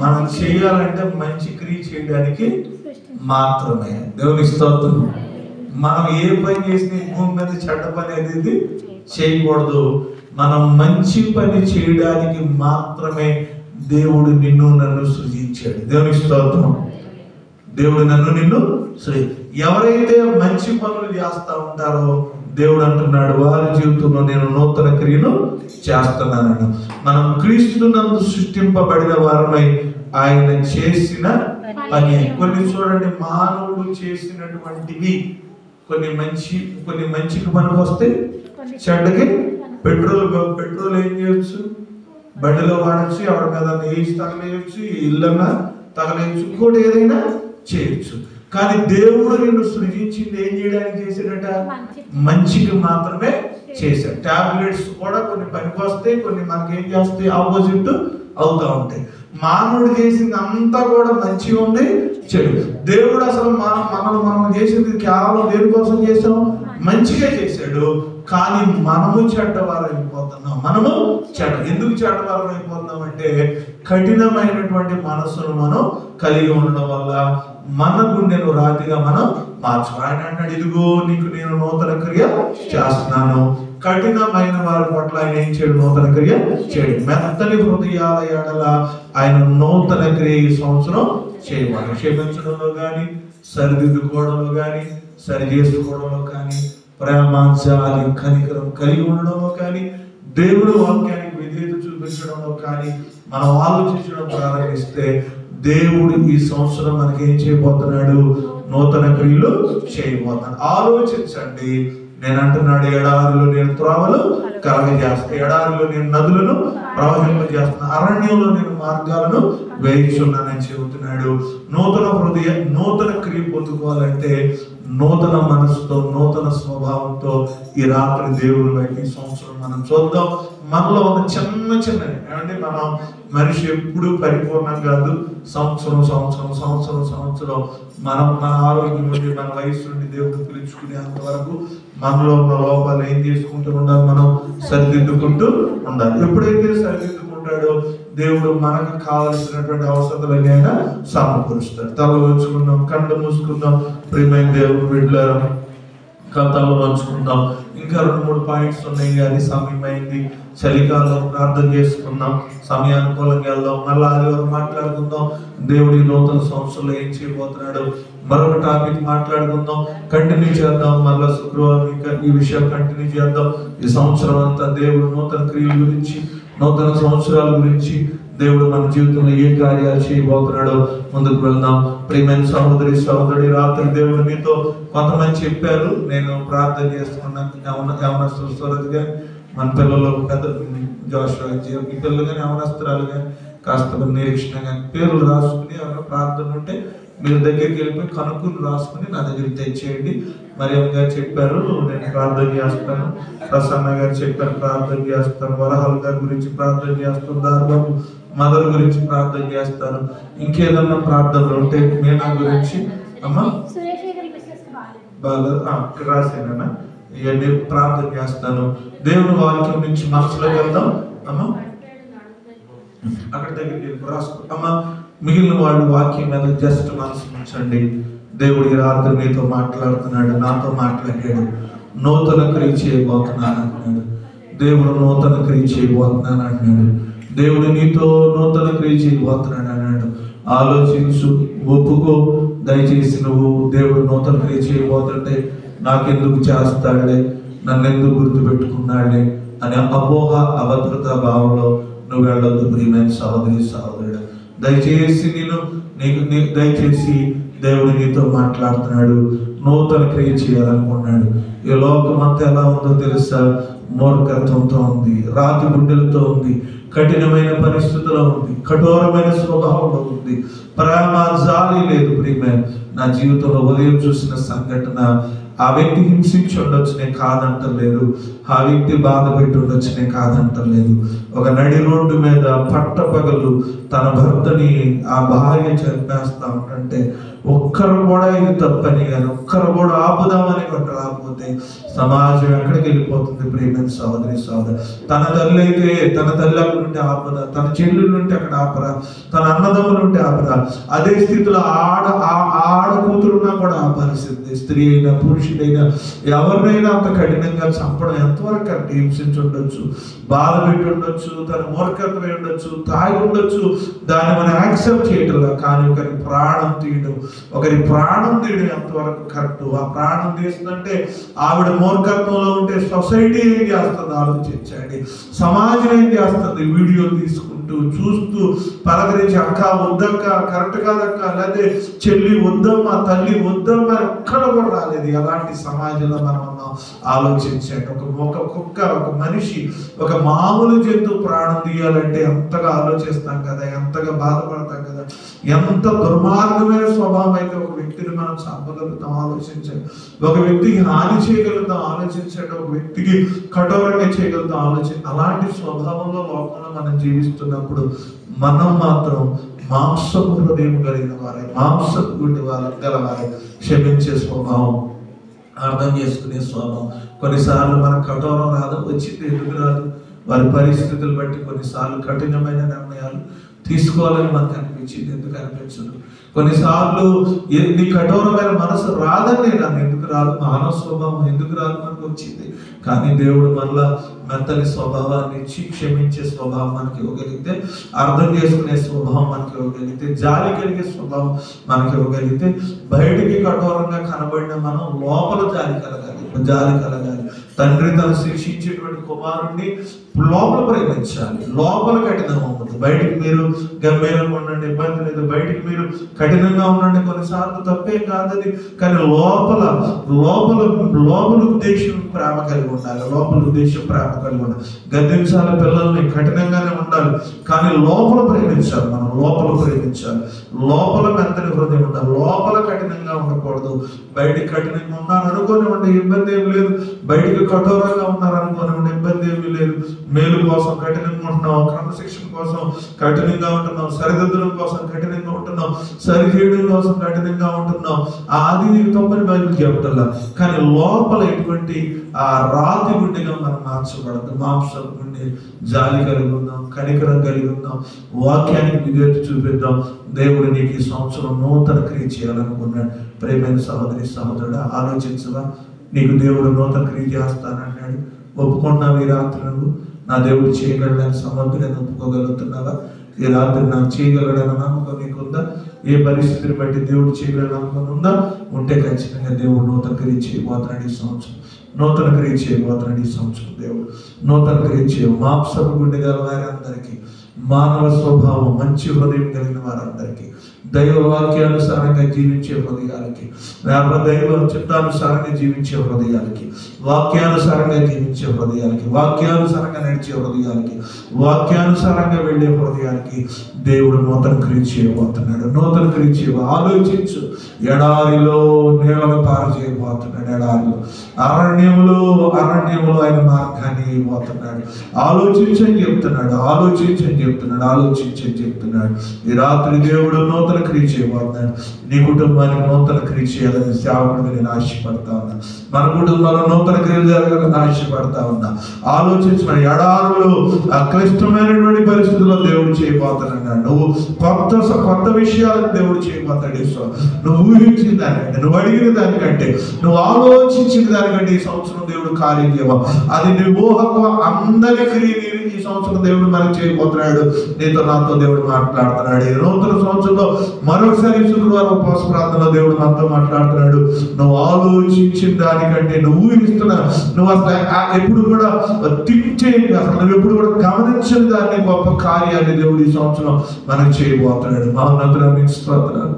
[SPEAKER 1] మనం చేయాలంటే మంచి క్రియ చేయడానికి మాత్రమే. దేవుని స్తోత్రం. మనం ఏ పని చేసిన భూమి మీద చెడ్డ పని అనేది చేయకూడదు. మనం మంచి పని చేయడానికి మాత్రమే దేవుడు నిన్ను నన్ను సృజించాడు. దేవుని స్తోత్రం. దేవుడు నిన్ను ఎవరైతే మంచి పనులు చేస్తా ఉంటారో దేవుడు అంటున్నాడు వారి జీవితంలో నేను నూతన క్రియను చేస్తున్నాను. మనం క్రీస్తునందు సృష్టింపబడిన వారమై ఆయన చేసిన పని. కొన్ని చూడండి, మానవుడు చేసినటువంటివి కొన్ని మంచికి పనికి వస్తాయి, చెడ్డకి. పెట్రోల్ ఏం చేయొచ్చు? బండిలో వాడచ్చు, ఎవరి మీద వేసి తగలేయచ్చు, ఇళ్ళన్నా తగలేయచ్చు, ఇంకోటి ఏదైనా చేయొచ్చు. కానీ దేవుడు నిన్ను సృజించింది ఏం చేయడానికి చేశాడట? మంచికి మాత్రమే చేశాడు. టాబ్లెట్స్ కూడా కొన్ని పనికి వస్తాయి, కొన్ని మనకి ఏం చేస్తాయి? ఆపోజిట్ అవుతా ఉంటాయి. మానవుడు చేసింది అంతా కూడా మంచి ఉంది, చెడు. దేవుడు అసలు మనం చేసింది కేవలం దేని కోసం చేసాం? మంచిగా చేశాడు. కానీ మనము చెడ్డవారు అయిపోతున్నాం. ఎందుకు చెడ్డవారు అయిపోతున్నాం అంటే కఠినమైనటువంటి మనస్సును మనం కలిగి ఉండడం వల్ల మన గుండెను రాతిగా మనం మార్చుకో. ఆయన అంటాడు, ఇదిగో నీకు నేను నూతన క్రియ చేస్తున్నాను. కఠినమైన వారి పట్ల ఆయన ఏం చేయడు? నూతన క్రియ చేయడు. మెత్తని హృదయాల ఎడల ఆయన నూతన క్రియ ఈ సంవత్సరం చేయవాలి. క్షమించడంలో కానీ, సరిదిద్దుకోవడంలో కానీ, సరి చేసుకోవడంలో కానీ, ప్రేమ, జాలి, కనికరం కలిగి ఉండడంలో కానీ, దేవుడు వాక్యానికి విధేయత చూపించడంలో కానీ మనం ఆలోచించడం ప్రారంభిస్తే దేవుడు ఈ సంవత్సరం మనకి ఏం చేయబోతున్నాడు? నూతన క్రియలు చేయబోతున్నాడు. ఆలోచించండి. నేను అంటున్నాడు, ఎడారిలో నేను త్రోవలు కలగజేస్తాను, ఎడారిలో నేను నదులను ప్రవహింపజేస్తాను, అరణ్యంలో నేను మార్గాలను వేయిచున్నానని చెబుతున్నాడు. నూతన క్రియ పొందుకోవాలంటే నూతన మనసుతో, నూతన స్వభావంతో ఈ రాత్రి దేవుని వైపు ఈ సంవత్సరం మనం చూద్దాం. మనలో ఉన్న చిన్నవి అంటే మనం మనిషి ఎప్పుడు పరిపూర్ణం కాదు. సంవత్సరం మన ఆరోగ్యం నుండి, మన వయసు నుండి దేవుడు పిలుచుకునేంత వరకు మనలో ఉన్న లోపాలు ఏం చేసుకుంటూ ఉండాలి? మనం సరిదిద్దుకుంటూ ఉండాలి. ఎప్పుడైతే సరిదిద్దుకుంటాడో దేవుడు మనకు కావలసినటువంటి అవసరాలన్నీ ఆయన సమకూరుస్తాడు. తల వంచుకుందాం, కళ్ళు మూసుకుందాం. ప్రియమైన దేవుడు బిడ్డలారా, కథలు పంచుకుందాం. ఇంకా 2-3 పాయింట్స్ ఉన్నాయి కానీ సమయం అయింది. చలికాలం ప్రార్థన చేసుకుందాం, సమయానుకూలంగా వెళ్దాం. మళ్ళీ ఆదివారం మాట్లాడుకుందాం దేవుడి నూతన సంవత్సరంలో ఏం చేయబోతున్నాడు. మరొక టాపిక్ మాట్లాడుకుందాం, కంటిన్యూ చేద్దాం. మళ్ళీ శుక్రవారం ఇంకా ఈ విషయం కంటిన్యూ చేద్దాం. ఈ సంవత్సరం అంతా దేవుడు నూతన క్రియల గురించి, నూతన సంవత్సరాల గురించి దేవుడు మన జీవితంలో ఏ కార్యాలు చేయబోతున్నాడో ముందుకు వెళ్దాం. ప్రియమైన సహోదరి రాత్రి దేవుడు మీతో కొంతమంది చెప్పారు, నేను ప్రార్థన చేస్తున్నాను. యవనస్తులు సూరజ్ గాని, మన పిల్లలు పెద్ద జోషువా ఈ పిల్లలు కానీ యవనస్తురాలు కానీ కాస్త నిరీక్షణ కానీ పేర్లు రాసుకుని ఎవరైనా ప్రార్థన ఉంటే మీరు దగ్గరికి వెళ్ళిపోయి కనుక్కుని రాసుకుని నా దగ్గరికి తెచ్చేయండి. మరియమ్మ గారు చెప్పారు, నేను ప్రార్థన చేస్తాను. ప్రసన్న గారు చెప్పారు, ప్రార్థన చేస్తాను. వరహాల్ గారి గురించి ప్రార్థన చేస్తాను. దారిబాబు మదర్ గురించి ప్రార్థన చేస్తాను. ఇంకేదన్నా ప్రార్థనలు ఉంటే మీనా గురించి అమ్మా బాగా రాసేనా ఇవన్నీ ప్రార్థన చేస్తాను. దేవుని వాక్యం నుంచి మనసులోకి వెళ్దాం అమ్మా. అక్కడ దగ్గరికి రాసుకో అమ్మా. మిగిలిన వాళ్ళు వాక్యం మీద జస్ట్ మనసు ఉంచండి. దేవుడి రాత్రి నీతో మాట్లాడుతున్నాడు, నాతో మాట్లాడాడు. నూతన క్రియ చేయబోతున్నాను అంటున్నాడు. దేవుడు నూతన క్రియ చేయబోతున్నాను అంటున్నాడు. దేవుడు నీతో నూతన క్రియ చేయబోతున్నాడు అన్నాడు. ఆలోచించు, ఒప్పుకో. దయచేసి నువ్వు దేవుడు నూతన క్రియ చేయబోతుంటే నాకెందుకు చేస్తాడులే, నన్ను ఎందుకు గుర్తుపెట్టుకున్నాడులే అనే అపోహ అభద్రతా భావంలో నువ్వు వెళ్ళొద్దు. ప్రియమైన సహోదరుడు, దయచేసి దయచేసి దేవుడు నీతో మాట్లాడుతున్నాడు. నూతన క్రియ చేయాలనుకున్నాడు. ఈ లోకం అంతా ఎలా ఉందో తెలుసా? మూర్ఖత్వంతో ఉంది, రాతి గుండెలతో ఉంది, కఠినమైన పరిస్థితుల్లో ఉంది, కఠోరమైన స్వభావంలో ఉంది, ప్రేమ జాలి లేదు. ప్రియమైన నా జీవితంలో ఉదయం చూసిన సంఘటన, ఆ వ్యక్తి హింసించి ఉండొచ్చు, నేను కాదంటలేదు. ఆ వ్యక్తి బాధ పెట్టి ఉండొచ్చు, నేను కాదంటలేదు. ఒక నడి రోడ్డు మీద పట్టపగలు తన భర్తని ఆ భార్య చంపేస్తా ఉంటే ఒక్కరు కూడా ఇది తప్పని కానీ ఒక్కరు కూడా ఆపుదామని కూడా రాకపోతే సమాజం ఎక్కడికి వెళ్ళిపోతుంది? ప్రియమైన సహోదరు, తన తల్లి అయితే తన తల్లి అక్కడ నుండి ఆపదా, తన చెల్లెలు నుండి అక్కడ ఆపరా, తన అన్నదమ్ములు నుండి ఆపరా. అదే స్థితిలో ఆడ కూతురున్నా కూడా ఆపాల్సింది. స్త్రీ అయినా పురుషుడైనా ఎవరినైనా అంత కఠినంగా చంపడం ఎంతవరకు అంటే హింసించి ఉండొచ్చు, బాధ పెట్టి ఉండొచ్చు, తన మూర్ఖత్వం ఉండొచ్చు, తాగి ఉండొచ్చు. దాన్ని మనం యాక్సెప్ట్ చేయటంలా. కానీ ఒకరి ప్రాణం తీయడం ఎంతవరకు కరెక్ట్? ఆ ప్రాణం తీస్తుందంటే ఆవిడ మూర్ఖత్వంలో ఉంటే సొసైటీ ఏం చేస్తుంది ఆలోచించండి. సమాజం ఏం చేస్తుంది? వీడియో తీసుకుంటూ చూస్తూ పలకరించి అక్క వద్దక్క, కరెక్ట్ కాదక్క, లేదా చెల్లి వద్దమ్మా, తల్లి వద్దమ్మా ఎక్కడ కూడా రాలేదు. ఎలాంటి సమాజంలో మనం ఉన్నాం ఆలోచించండి. ఒక కుక్క, ఒక మనిషి, ఒక మామూలు జంతువు ప్రాణం తీయాలంటే ఎంతగా ఆలోచిస్తాం కదా, ఎంతగా బాధపడతాం కదా. ఎంత దుర్మార్గమైన స్వభావం అయితే ఒక వ్యక్తిని మనం చంపగలుగుతాం ఆలోచించండి. ఒక వ్యక్తికి హాని చేయగలుగుతాం ఆలోచించండి. ఒక వ్యక్తికి కఠోరంగా చేయగలుగుతాం ఆలోచించండి. అలాంటి స్వభావంలో లోకంలో మనం జీవిస్తున్నప్పుడు మనం మాత్రం మాంసపు హృదయం కలిగిన వారే, మాంసపు గుండె గలవారే, క్షమించే స్వభావం, అర్థం చేసుకునే స్వభావం. కొన్నిసార్లు మన కఠోరం రాదు, వచ్చింది ఎందుకు రాదు? వారి పరిస్థితులు బట్టి కొన్నిసార్లు కఠినమైన నిర్ణయాలు తీసుకోవాలని మనకు అనిపించింది, ఎందుకు అనిపించదు? కొన్నిసార్లు నీ కఠోరమైన మనసు రాదని నన్ను ఎందుకు రాదు, మానవ స్వభావం ఎందుకు రాదు మనకు వచ్చింది. కానీ దేవుడు మళ్ళా మెత్తని స్వభావాన్ని ఇచ్చి క్షమించే స్వభావం మనకి ఇవ్వగలిగితే, అర్థం చేసుకునే స్వభావం మనకి ఇవ్వగలిగితే, జాలి కలిగే స్వభావం మనకి ఇవ్వగలిగితే, బయటికి కఠోరంగా కనబడిన మనం లోపల జాలి కలగాలి. తండ్రి తను శిక్షించేటువంటి కుమారుణ్ణి లోపల ప్రేమించాలి. లోపల కఠినంగా ఉంటుంది. బయటికి మీరు గంభీరంగా ఉండండి, ఇబ్బంది లేదు. బయటికి మీరు కఠినంగా ఉండండి, కొన్నిసార్లు తప్పే కాదని. కానీ లోపల ఉద్దేశం ప్రేమ కలిగి ఉండాలి. లోపల ఉద్దేశం ప్రేమ కలిగి ఉండాలి. గద్దించాలి పిల్లల్ని, కఠినంగానే ఉండాలి. కానీ లోపల ప్రేమించాలి. మనం లోపల ప్రేమించాలి. లోపల మెత్తని హృదయం ఉండాలి. లోపల కఠినంగా ఉండకూడదు. బయటికి కఠినంగా ఉన్నారనుకోనివ్వండి, ఇబ్బంది ఏమి లేదు. బయటికి కఠోరంగా ఉన్నారనుకోనివ్వండి, ఇబ్బంది ఏమి లేదు. మేలు కోసం కఠినంగా ఉంటున్నాం, క్రమశిక్షణ కోసం కఠినంగా ఉంటున్నాం, సరిదిద్దడం కోసం కఠినంగా ఉంటున్నాం, సరిచేయడం కోసం కఠినంగా ఉంటున్నాం. అది తప్పని బైబిల్ చెప్పటల్లా. కానీ లోపల ఎటువంటి ఆ రాతి గుండెగా మనం మార్చబడదు. మాంసపు గుండె, జాలి కలిగి ఉందాం, కనికరం కలిగి ఉందాం, వాక్యానికి విధేయత చూపిద్దాం. దేవుడు నీకు ఈ సంవత్సరం నూతన క్రియ చేయాలనుకున్నాడు. ప్రేమైన సహోదరుడా, ఆలోచించవా? నీకు దేవుడు నూతన క్రియ చేస్తానన్నాడు. ఒప్పుకున్నావు ఈ రాత్రి? నువ్వు నా దేవుడు చేయగలడని సమర్థులను ఒప్పుకోగలుగుతున్నావా? ఈ రాత్రి నాకు చేయగలడని నమ్మకం నీకుందా? ఏ పరిస్థితిని బట్టి దేవుడు చేయగలడని నమ్మకం ఉందా? ఉంటే ఖచ్చితంగా దేవుడు నూతన క్రియ చేయబోతున్నాడు ఈ సంవత్సరం. నూతన క్రియ చేయబోతున్నాడు ఈ సంవత్సరం. దేవుడు నూతన క్రియ చేయ మాంసపు గుండె గల వారి అందరికీ మానవ స్వభావం, మంచి హృదయం కలిగిన వారందరికీ, దైవ వాక్యానుసారంగా జీవించే హృదయాలకి, దైవ చిత్తానుసారంగా జీవించే హృదయాలకి, వాక్యానుసారంగా జీవించే హృదయాలకి, వాక్యానుసారంగా నడిచే హృదయాలకి, వాక్యానుసారంగా వెళ్ళే హృదయాలకి దేవుడు నూతన క్రియ చేయబోతున్నాడు. నూతన క్రియ ఆలోచించు. ఎడారిలో నీళ్ళను పారు చేయబోతున్నాడు. ఎడారిలో అరణ్యములో ఆయన మార్గాన్ని వేయబోతున్నాడు. ఆలోచించని చెప్తున్నాడు. ఆలోచించని చెప్తున్నాడు. ఈ రాత్రి దేవుడు నూతన క్రియ చేయబోతున్నాడు. నీ కుటుంబానికి నూతన క్రియ చేయాలని సేవకుడిగా నేను ఆశపడతా ఉన్నా. మన కుటుంబంలో నూతన క్రియలు జరగాలని ఆశపడతా ఉన్నా. ఆలోచించిన ఎడారులో క్లిష్టమైనటువంటి పరిస్థితుల్లో దేవుడు చేయబోతున్నాడు. నువ్వు కొత్త విషయాలను దేవుడు చేయబోతాడు. నువ్వు ఊహించిన దానికంటే, నువ్వు అడిగిన దానికంటే, నువ్వు ఆలోచించిన దానికంటే ఈ సంవత్సరం దేవుడు కార్యం చేయవా. అది నీ ఊహకు అందరి క్రియని ఈ సంవత్సరం దేవుడు మనకు చేయబోతున్నాడు. నీతో నాతో దేవుడు మాట్లాడుతున్నాడు. ఈ నూతన సంవత్సరంలో మరొకసారి శుక్రవారం ఉపవాస ప్రార్థనలో దేవుడు మనతో మాట్లాడుతున్నాడు. నువ్వు ఆలోచించిన దానికంటే, నువ్వు ఊహిస్తున్నా, నువ్వు అసలు ఎప్పుడు కూడా థింక్ చేయండి, అసలు నువ్వు ఎప్పుడు కూడా గమనించిన దాన్ని గొప్ప కార్యాన్ని దేవుడు ఈ సంవత్సరం మనకు చేయబోతున్నాడు. మహోన్నతుడానికి స్తోత్రాలు,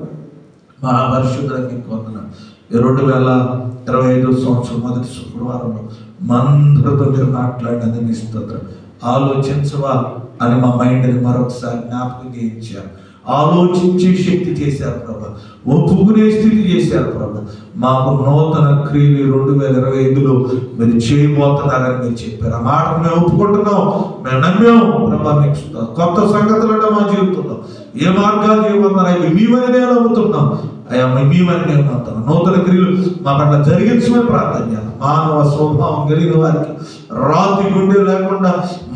[SPEAKER 1] మహాపరిశుద్ధునికి వందనాలు. 2025 సంవత్సరం మొదటి శుక్రవారంలో మందరితో మీరు మాట్లాడినందుకు స్తోత్రం. ఆలోచించవా అని మా మైండ్ని మరొకసారి జ్ఞాపకం చేయించారు. ఆలోచించే శక్తి చేశారు ప్రభా. ఒప్పుకునే స్థితి చేశారు ప్రభా. మాకు నూతన క్రియలు 2025లో మీరు చేయబోతున్నారని మీరు చెప్పారు. ఆ మాట మేము ఒప్పుకుంటున్నాం, మేము నమ్మాం ప్రభా. మీకు కొత్త సంగతులు మా జీవితంలో ఏ మార్గాలు చేయబోతున్నారో మేమని నేను నమ్ముతున్నాం. అయ్యా మేమని నేను నమ్ముతున్నాం. నూతన క్రియలు మా పట్ల జరిగించమని ప్రార్థన చేయాలి. మానవ స్వభావం కలిగిన వారికి, రాతి గుండె లేకుండా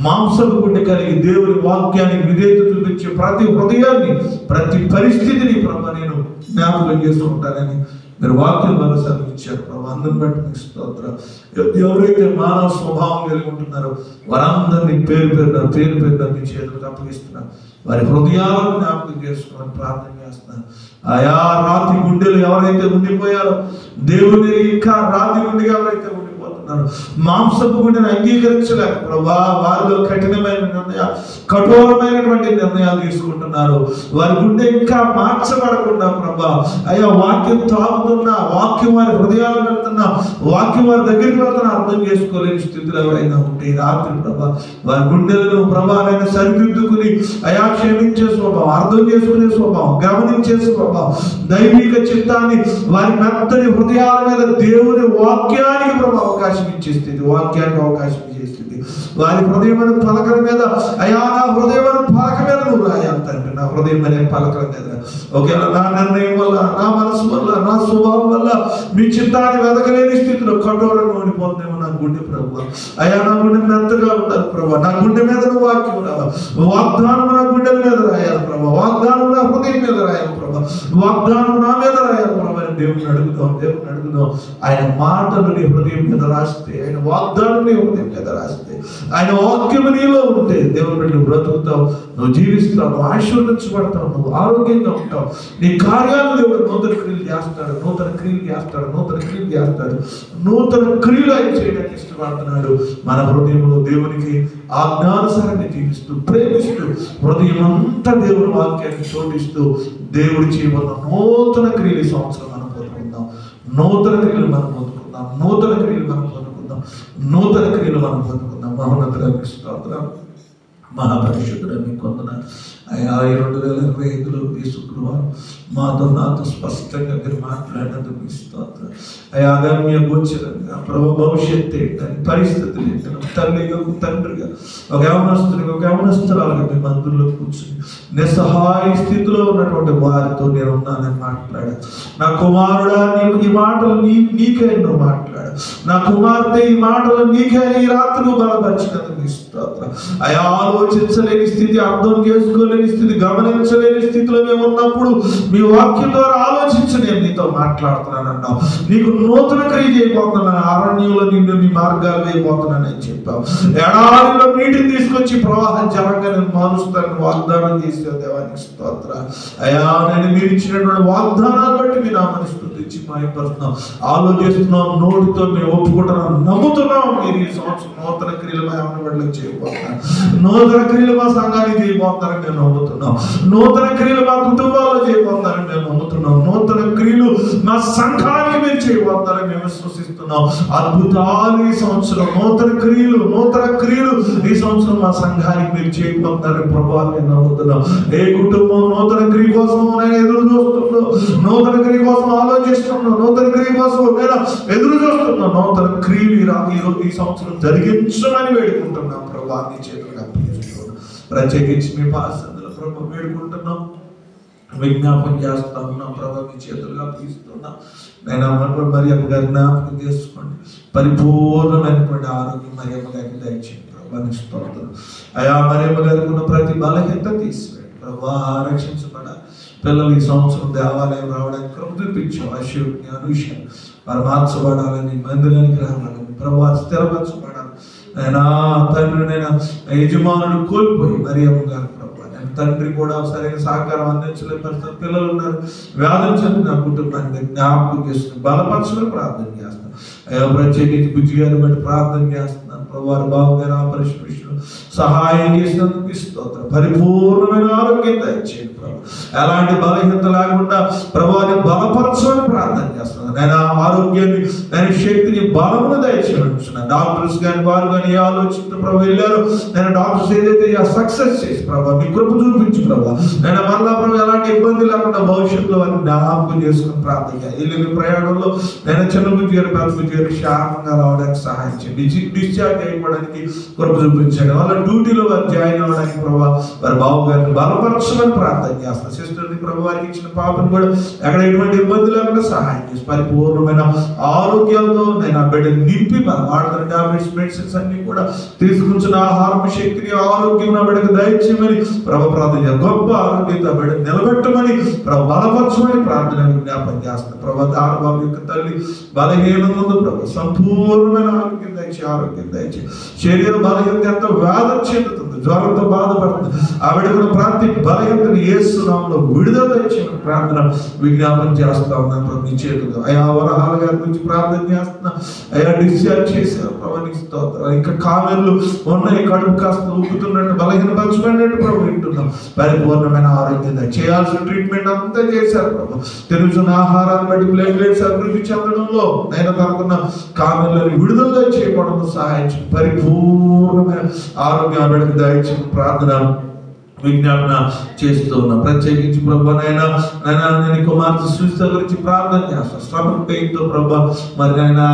[SPEAKER 1] మాంసపు గుండె కలిగి దేవుని వాక్యానికి విధేయత చూపించే ప్రతి హృదయాన్ని, ప్రతి పరిస్థితిని ప్రభా నేను జ్ఞాపకం చేసుకుంటానని మీరు వాక్యం భరోసాలు ఇచ్చారు ప్రభా. అందరిని బట్టి మీకు స్తోత్రం. ఎవరైతే మానవ స్వభావం కలిగి ఉంటున్నారో వారందరినీ పేరు పేరున మీ చేతులకు అప్పగిస్తున్నారు. వారి హృదయాలను జ్ఞాపకం చేసుకోమని ప్రార్థన చేస్తున్నారు. ఆయా రాతి గుండెలు ఎవరైతే ఉండిపోయారో, దేవుని ఇంకా రాతి గుండెగా ఎవరైతే ఉండిపోతున్నారు, మాంసపు గుండెను అంగీకరించలేక ప్రభా వారిలో కఠోరమైనటువంటి నిర్ణయాలు తీసుకుంటున్నారు. వారి గుండె ఇంకా మార్చబడకుండా ప్రభా అయ్యా వాక్యం తాగుతున్నా, వాక్యం వారి హృదయాలు వెళ్తున్నా, వాక్యం వారి దగ్గరికి వెళ్తున్నా అర్థం చేసుకోలేని స్థితిలో ఎవరైనా ఉంటే రాత్రి ప్రభా వారి గుండెలను ప్రభావైనా సరిదిద్దుకుని అయా క్షమించే స్వభావం, అర్థం చేసుకునే స్వభావం, గమనించే స్వభావం, దైవిక చిత్తాన్ని వారి మెత్తని హృదయాల మీద దేవుని వాక్యానికి ప్రభావ అవకాశం ఇచ్చే స్థితి, వాక్యానికి అవకాశం ఇచ్చే స్థితి, వారి హృదయమైన పలకల మీద అయా నా హృదయమైన పలక మీద నువ్వు రాయాలి తండ్రి. నా హృదయం అనే పలకల మీద ఒకవేళ నా నిర్ణయం వల్ల, నా మనసు వల్ల, నా స్వభావం వల్ల మీ చిత్తాన్ని వెతకలేని స్థితిలో కఠోరంగా ఉండిపోతుందేమో నా గుండె ప్రభు. అయా నా గుండె మెత్తగా ఉండాలి ప్రభు. నా గుండె మీద నువ్వు వాక్యం రావాలి. వాగ్దానం నా గుండెల మీద రాయాలి ప్రభు. వాగ్దానం నా హృదయం మీద రాయాలి ప్రభు. వాగ్దానం నా మీద రాయాలి ప్రభు అని దేవుని అడుగుదాం. ఆయన మాటలు నీ హృదయం మీద రాస్తే, ఆయన వాగ్దానం నీ హృదయం మీద రాస్తే, ఆయన వాక్యం నీలో ఉంటే దేవుడు నువ్వు బ్రతుకుతావు, నువ్వు జీవిస్తావు, నువ్వు ఆశీర్వదించబడతావు, నువ్వు ఆరోగ్యంగా ఉంటావు. నీ కార్యాలు దేవుడు నూతన క్రియలు చేస్తాడు. నూతన క్రియలు ఆయన చేయడానికి ఇష్టపడుతున్నాడు. మన హృదయంలో దేవునికి ఆజ్ఞానుసారంగా జీవిస్తూ, ప్రేమిస్తూ, హృదయం అంతా దేవుని వాక్యాన్ని చోటిస్తూ దేవుడు చేయబోతున్న నూతన క్రియలు ఈ సంవత్సరం మనం పొందుకుందాం. నూతన క్రియలు మనం పొందుకుందాం. మహోన్నతులకు స్తోత్రం. మహాపరిశుద్ధుడు మీకు వందనాలు. 2025లో ఈ శుక్రవారం నాతో స్పష్టంగా మీరు మాట్లాడినందుకు మీ స్తోత్రం. అగమ్య గోచరంగా ప్రభు భవిష్యత్తు ఏంటని, పరిస్థితులు ఏంటని, తల్లిగా తండ్రిగా ఒక యవనస్తురాలుగా మీ మందిరంలో కూర్చుని నిస్సహాయ స్థితిలో ఉన్నటువంటి వారితో నేను ఉన్నానని మాట్లాడాను. నా కుమారుడా ఈ మాటలు నీకే నువ్వు మాట్లాడు. నా కుమార్తె ఈ మాటలు నీకే ఈ రాత్రి బలపరిచినందుకు మీ స్తోత్రం. ఆలోచించలేని స్థితి, అర్థం చేసుకోలేని తెలుసుకోలేని స్థితి, గమనించలేని స్థితిలో మేము ఉన్నప్పుడు మీ వాక్యం ద్వారా ఆలోచించి నేను నీతో మాట్లాడుతున్నానన్నావు. నీకు నూతన క్రియ చేయబోతున్నాను, అరణ్యంలో నిన్ను నీ మార్గాలు వేయబోతున్నానని చెప్పావు. ఎడారిలో నీటిని తీసుకొచ్చి ప్రవాహం జలంగా నేను మారుస్తానని వాగ్దానం చేసే దేవానికి స్తోత్రాలు అయ్యా. నేను మీరు ఇచ్చినటువంటి వాగ్దానాలు బట్టి మీ నామాన్ని స్తుతించి మహిమపరుస్తున్నాం, ఆలోచిస్తున్నాం, నోటితో మేము ఒప్పుకుంటున్నాం, నమ్ముతున్నాం. మీరు ఈ సంవత్సరం నూతన క్రియలు మా అమ్మబడిలో చేయబోతున్నారు, నూతన క్రియలు మా సంఘానికి చేయబోతారని మేము నమ్ముతున్నాం, నూతన క్రియలు మా కుటుంబాల్లో చేయబోతారని మేము నమ్ముతున్నాం, నూతన క్రియలు మా సంఘానికి మీరు చేయబోతారని మేము విశ్వసిస్తున్నాం. అద్భుతాలు ఈ సంవత్సరం, నూతన క్రియలు ఈ సంవత్సరం మా సంఘానికి మీరు చేయబోతారని ప్రభావం మేము నమ్ముతున్నాం. ఏ కుటుంబం నూతన క్రియ కోసం నేను ఎదురు చూస్తున్నాను, నూతన క్రియ కోసం ఆలోచిస్తున్నాను, నూతన క్రియ కోసం నేను ఎదురు చూస్తున్నాను, నూతన క్రియలు ఈ సంవత్సరం జరిగించమని వేడుకుంటున్నాం ప్రభా. నీ చేతులుగా అప్పగిస్తున్నాం, ప్రత్యేకించి మీ పాసందులో ప్రభు వేడుకుంటున్నాం, విజ్ఞాపం చేస్తా ఉన్నాం ప్రభా. మీ చేతులుగా అప్పగిస్తున్నాం. నేను మరియమ్మ గారి జ్ఞాపకం చేసుకోండి, పరిపూర్ణమైనటువంటి ఆరోగ్యం మరియమ్మ గారికి దయచేయండి ప్రభా. స్తోత్రం అయా. మరియమ్మ గారికి ఉన్న ప్రతి బలహీనత తీసివేయండి ప్రభా, రక్షించబడాలి. పిల్లలు ఈ సంవత్సరం దేవాలయం రావడానికి కృప చూపించావు. అశోక్ని, అనుషని వారు మార్చబడాలని, మందిరానికి రావాలని ప్రభా, స్థిరపరచబడాలి. అయినా తండ్రి, నేను యజమానుడు కోల్పోయి మరియమ్మ గారు ప్రభా, నేను తండ్రి కూడా సరైన సహకారం అందించలేని పరిస్థితి, పిల్లలు ఉన్నారు, వ్యాధులు చెందిన కుటుంబాన్ని జ్ఞాపకం చేసుకుని బలపరచుకుని ప్రార్థన చేస్తాను అయ్యా. ప్రత్యేకించి బుజ్జి గారిని బట్టి ప్రార్థన చేస్తున్నాను ప్రభా. బాబు గారు ఆపరేషన్ విషయంలో సహాయం చేసినందుకు స్తోత్రం. పరిపూర్ణమైన ఆరోగ్యం దయచేయండి ప్రభు, ఎలాంటి బలహీనత లేకుండా ప్రభావాన్ని బలపరచమని ప్రార్థన చేస్తున్నాను. నేను ఆరోగ్యాన్ని, నేను శక్తిని, బలమును దయచేయనున్నాను. డాక్టర్స్ కానీ వారు కానీ ఏ ఆలోచన ప్రభు వెళ్ళారు, నేను డాక్టర్స్ ఏదైతే సక్సెస్ చేసి ప్రభావ మీ కృప చూపించి ప్రభావ, నేను మళ్ళా ప్రభు ఎలాంటి ఇబ్బంది లేకుండా భవిష్యత్తులో వారిని జ్ఞాపకం చేసుకుని ప్రార్థన చేయాలి. వెళ్ళిన ప్రయాణంలో నేను చిన్న బుజ్జి గారు, పెద్ద బుజ్జి గారు క్షేమంగా రావడానికి సహాయం చేయండి, డిశ్చార్జ్ అయిపోవడానికి కృప చూపించండి. వాళ్ళ డ్యూటీలో వారు జాయిన్ అవ్వడానికి ప్రభావ వారి బాబు గారిని బలపరచమని ప్రార్థన చేస్తాను. సిస్టర్ని ప్రభు వారికి ఇచ్చిన పాపను కూడా ఎక్కడ ఎటువంటి ఇబ్బంది లేకుండా సహాయం చేసి పరిపూర్ణమైన ఆరోగ్యాలతో నేను ఆ బిడ్డని నింపి వాడుతున్న టాబ్లెట్స్, మెడిసిన్స్ అన్ని కూడా తీసుకుంటున్న ఆహారం, శక్తిని, ఆరోగ్యం నా బిడ్డకు దయచేయమని ప్రభు ప్రార్థన చేస్తాను. గొప్ప ఆరోగ్యంతో బిడ్డ నిలబెట్టమని ప్రభు బలపరచమని ప్రార్థన జ్ఞాపకం చేస్తాను ప్రభు. బాబు యొక్క తల్లి బలహీనందు ప్రభు సంపూర్ణమైన ఆరోగ్యం దయచేయి. శరీర బలహీనత ఎంత వ్యాధి చెందుతుంది, జ్వరంతో బాధపడుతుంది, ఆవిడ కూడా ప్రతి బలహీనతను యేసు నామములో విడుదల దయచేయమని ప్రార్థన విజ్ఞాపన చేస్తా ఉన్నాను నీ చేతులు. అయా వరహాల గారి గురించి ప్రార్థన చేస్తున్నా అయా. డిశ్చార్జ్ చేశారు ప్రభు, నీకు స్తోత్రం. ఇంకా కామెర్లు ఉన్నాయి, కడుపు కాస్త ఊపుతున్నట్టు, బలహీనపరచబడినట్టు ప్రభు వింటున్నాం. పరిపూర్ణమైన ఆరోగ్యం చేయాల్సిన ట్రీట్మెంట్ అంతా చేశారు ప్రభు. తిరుగుతున్న ఆహారాన్ని బట్టి ప్లేట్లెట్స్ అభివృద్ధి చెందడంలో నేను కనుకున్న కామెర్లను విడుదల చేయడం సహాయం, పరిపూర్ణమైన ఆరోగ్యం బిడ్డకు దయచేసి ప్రార్థన విజ్ఞాపన చేస్తూ ఉన్నా. ప్రత్యేకించి ప్రభు నేను కుమార్తె సుస్థ గురించి ప్రార్థన చేస్తాను. స్టమక్ పెయిన్తో ప్రభు, మరి నైనా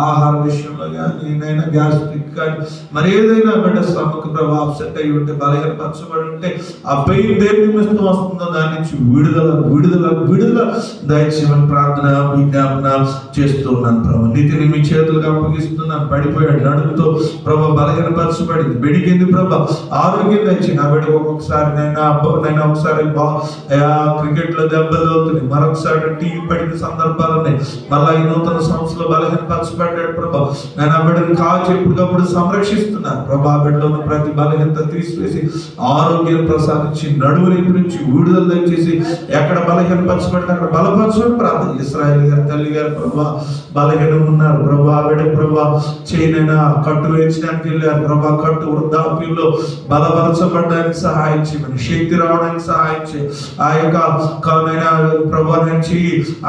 [SPEAKER 1] ఆహార విషయంలో కానీ, నైనా గ్యాస్ట్రిక్ కానీ, మరి ఏదైనా బిడ్డ స్టమక్ ప్రభు అప్సెట్ అయ్యి ఉంటే, బలహీనపరచబడి ఉంటే, ఆ పెయిన్ దేని నిమిత్తం వస్తుందో దాని నుంచి విడుదల దయచేయమని ప్రార్థన విజ్ఞాపన చేస్తూ ఉన్నాను ప్రభు. నీతిని మీ చేతులుగా అప్పగిస్తున్నాను. పడిపోయాడు నడుముతో ప్రభు, బలహీనపరచబడింది, బెడికింది ప్రభు, ఆరోగ్యం దయచేయి. నా బిడ్డ ఒకసారి నైనా ఒకసారి క్రికెట్ లో దెబ్బలు అవుతుంది, మరొకసారి టీవీ పడిన సందర్భాలు ఉన్నాయి. మళ్ళా ఈ నూతన సంవత్సరంలో బలహీనపరచబడ్డాడు ప్రభా. నేను ఆ బిడ్డను కాచి ఎప్పటికప్పుడు సంరక్షిస్తున్నాను ప్రభా. ఆ బిడ్డలో ఉన్న ప్రతి బలహీనత తీసివేసి ఆరోగ్యం ప్రసాదించి, నడువుని గురించి విడుదల దయచేసి, ఎక్కడ బలహీనపరచబడితే అక్కడ బలపరచమని ప్రార్థన. ఇశ్రాయేల్ గారి తల్లి గారు ప్రభా బలహీనం ఉన్నారు ప్రభా. ఆ బిడ్డ ప్రభా చేయనైనా కట్టు వేయించడానికి వెళ్ళారు ప్రభా. కట్టు వృద్ధాప్యంలో బలపరచబడ్డానికి సహాయం చేయమని, శక్తి రావడానికి సహాయం చేయి. ఆ యొక్క ప్రభా నుంచి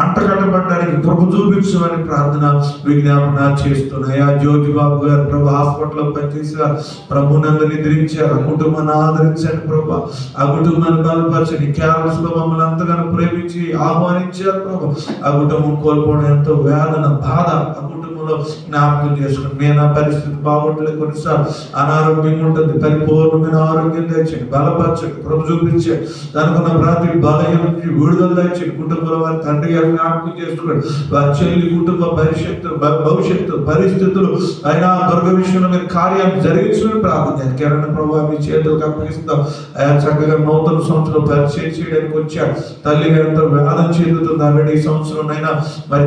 [SPEAKER 1] అంటకట్టబడ్డానికి కృప చూపించమని ప్రార్థన విజ్ఞాపన చేస్తున్నాయా. జ్యోతి బాబు గారు ప్రభా హాస్పిటల్లో పనిచేసారు ప్రభు, నందు నిద్రించారు. ఆ కుటుంబాన్ని ఆదరించండి ప్రభా. ఆ కుటుంబాన్ని బలపరచండి. క్యారల్స్ లో మమ్మల్ని అంతగానో ప్రేమించి ఆహ్వానించారు ప్రభా. ఆ కుటుంబం కోల్పోవడం ఎంతో వేదన, బాధ. ఆ కుటుంబం కుటుంబంలో జ్ఞాపకం చేసుకోండి. మీ నా పరిస్థితి బాగోట్లేదు, కొన్నిసార్లు అనారోగ్యం ఉంటుంది, పరిపూర్ణమైన ఆరోగ్యం తెచ్చండి, బలపరచండి, ప్రభు చూపించండి. దానికున్న ప్రతి బలహీన నుంచి విడుదల తెచ్చండి. కుటుంబంలో వారి తండ్రి గారు జ్ఞాపకం చేసుకోండి, వారి చెల్లి కుటుంబ భవిష్యత్తు పరిస్థితులు అయినా దుర్గ విషయంలో మీరు కార్యాన్ని జరిగించమని ప్రార్థన కిరణ్ ప్రభావ మీ చేతులకు అప్పగిస్తాం. ఆయన చక్కగా నూతన సంవత్సరం పరిచయం చేయడానికి వచ్చాడు. తల్లిగా ఎంతో వేదన చెందుతుంది ఆ బిడ్డ. ఈ సంవత్సరం అయినా మరి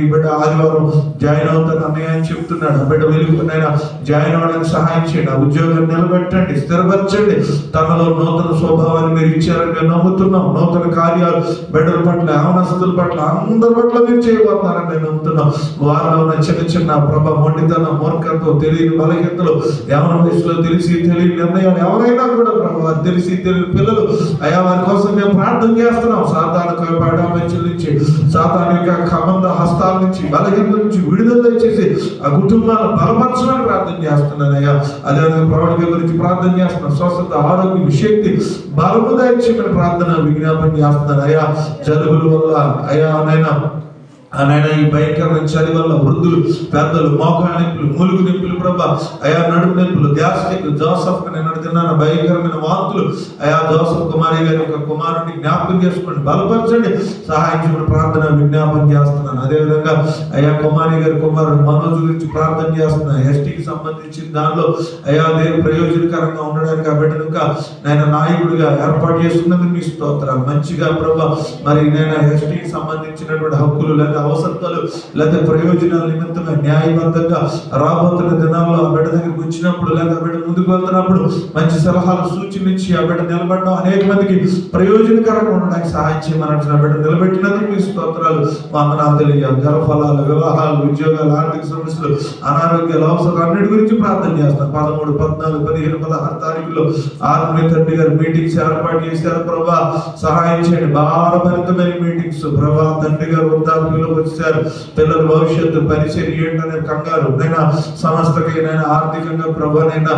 [SPEAKER 1] ఈ బిడ్డ ఆదివారం జాయిన్ అవుతాను అన్నయ్య అని చెప్తున్నాడు. ఆ బిడ్డ వెలుగునైనా జాయిన్ అవ్వడానికి సహాయం చేయండి. ఆ ఉద్యోగాన్ని నిలబెట్టండి, స్థిరపరచండి. తనలో నూతన స్వభావాన్ని మీరు ఇచ్చారని మేము నమ్ముతున్నాం. నూతన కార్యాలు బిడ్డల పట్ల, అవనస్తుల పట్ల, అందరి పట్ల మీరు చేయబోతున్నారని మేము నమ్ముతున్నాం. వారిలో ఉన్న చిన్న చిన్న ప్రభ మొండితనం, మూర్ఖత్వం, తెలియని బలహీనతలు, యవన వయసులో తెలిసి తెలియని నిర్ణయాలు ఎవరైనా కూడా ప్రభావ తెలిసి తెలియని పిల్లలు అయ్యా వారి కోసం మేము ప్రార్థన చేస్తున్నాం. సాతానుకు పడామల నుంచి, సాతాను యొక్క కబంధ హస్తాల నుంచి, బలహీనత నుంచి విడుదల చేసి ఆ కుటుంబాలను బలపరచమని ప్రార్థన చేస్తున్నాను అయ్యా. అదేవిధంగా ప్రవళిక గురించి ప్రార్థన చేస్తున్నాం. స్వస్థత, ఆరోగ్యం, శక్తి, బలము దయచేయమని ప్రార్థన విజ్ఞాపన చేస్తున్నాను అయ్యా. జలుబుల వల్ల అయ్యా నైనా ఈ భయంకరమైన చలి వల్ల వృద్ధులు, పెద్దలు, మోకాళ్ళ నొప్పులు, మూలుగు నొప్పులు ప్రభా, అయా నడుము నొప్పులు, గ్యాస్ట్రిక్, జోసఫ్ నేను తిన్నాను భయంకరమైన వాంతులు అయా జోసఫ్ కుమారి గారి యొక్క కుమారుడిని జ్ఞాపకం చేసుకోండి, బలపరచండి, సహాయం చేయమని ప్రార్థన విజ్ఞాపన చేస్తున్నాను. అదేవిధంగా అయా కుమారి గారి కుమారుడు మనోజ్ గురించి ప్రార్థన చేస్తున్నాను. ఎస్టీకి సంబంధించిన దానిలో అయా దేవుడు ప్రయోజనకరంగా ఉండడానికి ఆ బిడ్డను నేను నాయకుడిగా ఏర్పాటు చేసుకున్నందుకు మీ స్తోత్రాలు. మంచిగా ప్రభా మరి నేను ఎస్టీకి సంబంధించినటువంటి హక్కులు లేదా అవసరాలు లేదా ప్రయోజనాల నిమిత్తమే న్యాయబద్ధంగా రాబోతున్న దినాల్లో ఆ బిడ్డ దగ్గరికి వచ్చినప్పుడు లేదా బిడ్డ ముందుకు వెళ్తున్నప్పుడు మంచి సలహాలు సూచనలు ఇచ్చి ఆ బిడ్డ నిలబడడం అనేక మందికి ప్రయోజనకరంగా ఉండడానికి సహాయం చేయమని ఆ బిడ్డ నిలబెట్టినందుకు మీ స్తోత్రాలు, వందనాలు తెలియజేయాలి. గర్భఫలాలు, వివాహాలు, ఉద్యోగాలు, ఆర్థిక సమస్యలు, అనారోగ్యాలు, అవసరాలు అన్నిటి గురించి ప్రార్థన చేస్తాం. 13, 14, 15, 16 తారీఖులో ఆత్మీయ తండ్రి గారు మీటింగ్స్ ఏర్పాటు చేశారు. ప్రభా సహాయం చేయండి. భారభరితమైన మీటింగ్స్ ప్రభా తండ్రి గారు వృద్ధాప్యంలో వచ్చారు. పిల్లల భవిష్యత్తు పరిచయం ఏంటనే కంగారు నైనా సంస్థకైనా ఆర్థికంగా ప్రభానైనా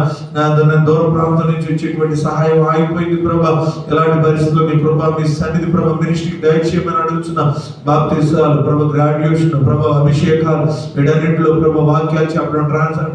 [SPEAKER 1] దూర ప్రాంతం నుంచి వచ్చేటువంటి సహాయం ఆగిపోయింది. ప్రభా ఎలాంటి పరిస్థితుల్లో మీ ప్రభా మీ సన్నిధి ప్రభా మినిస్ట్రీకి దయచేయమని అడుగుతున్నా. బాప్తిసాలు ప్రభా, గ్రాడ్యుయేషన్ ప్రభా, అభిషేకాలు వీటన్నింటిలో ప్రభా వాక్యాలు చెప్పడం,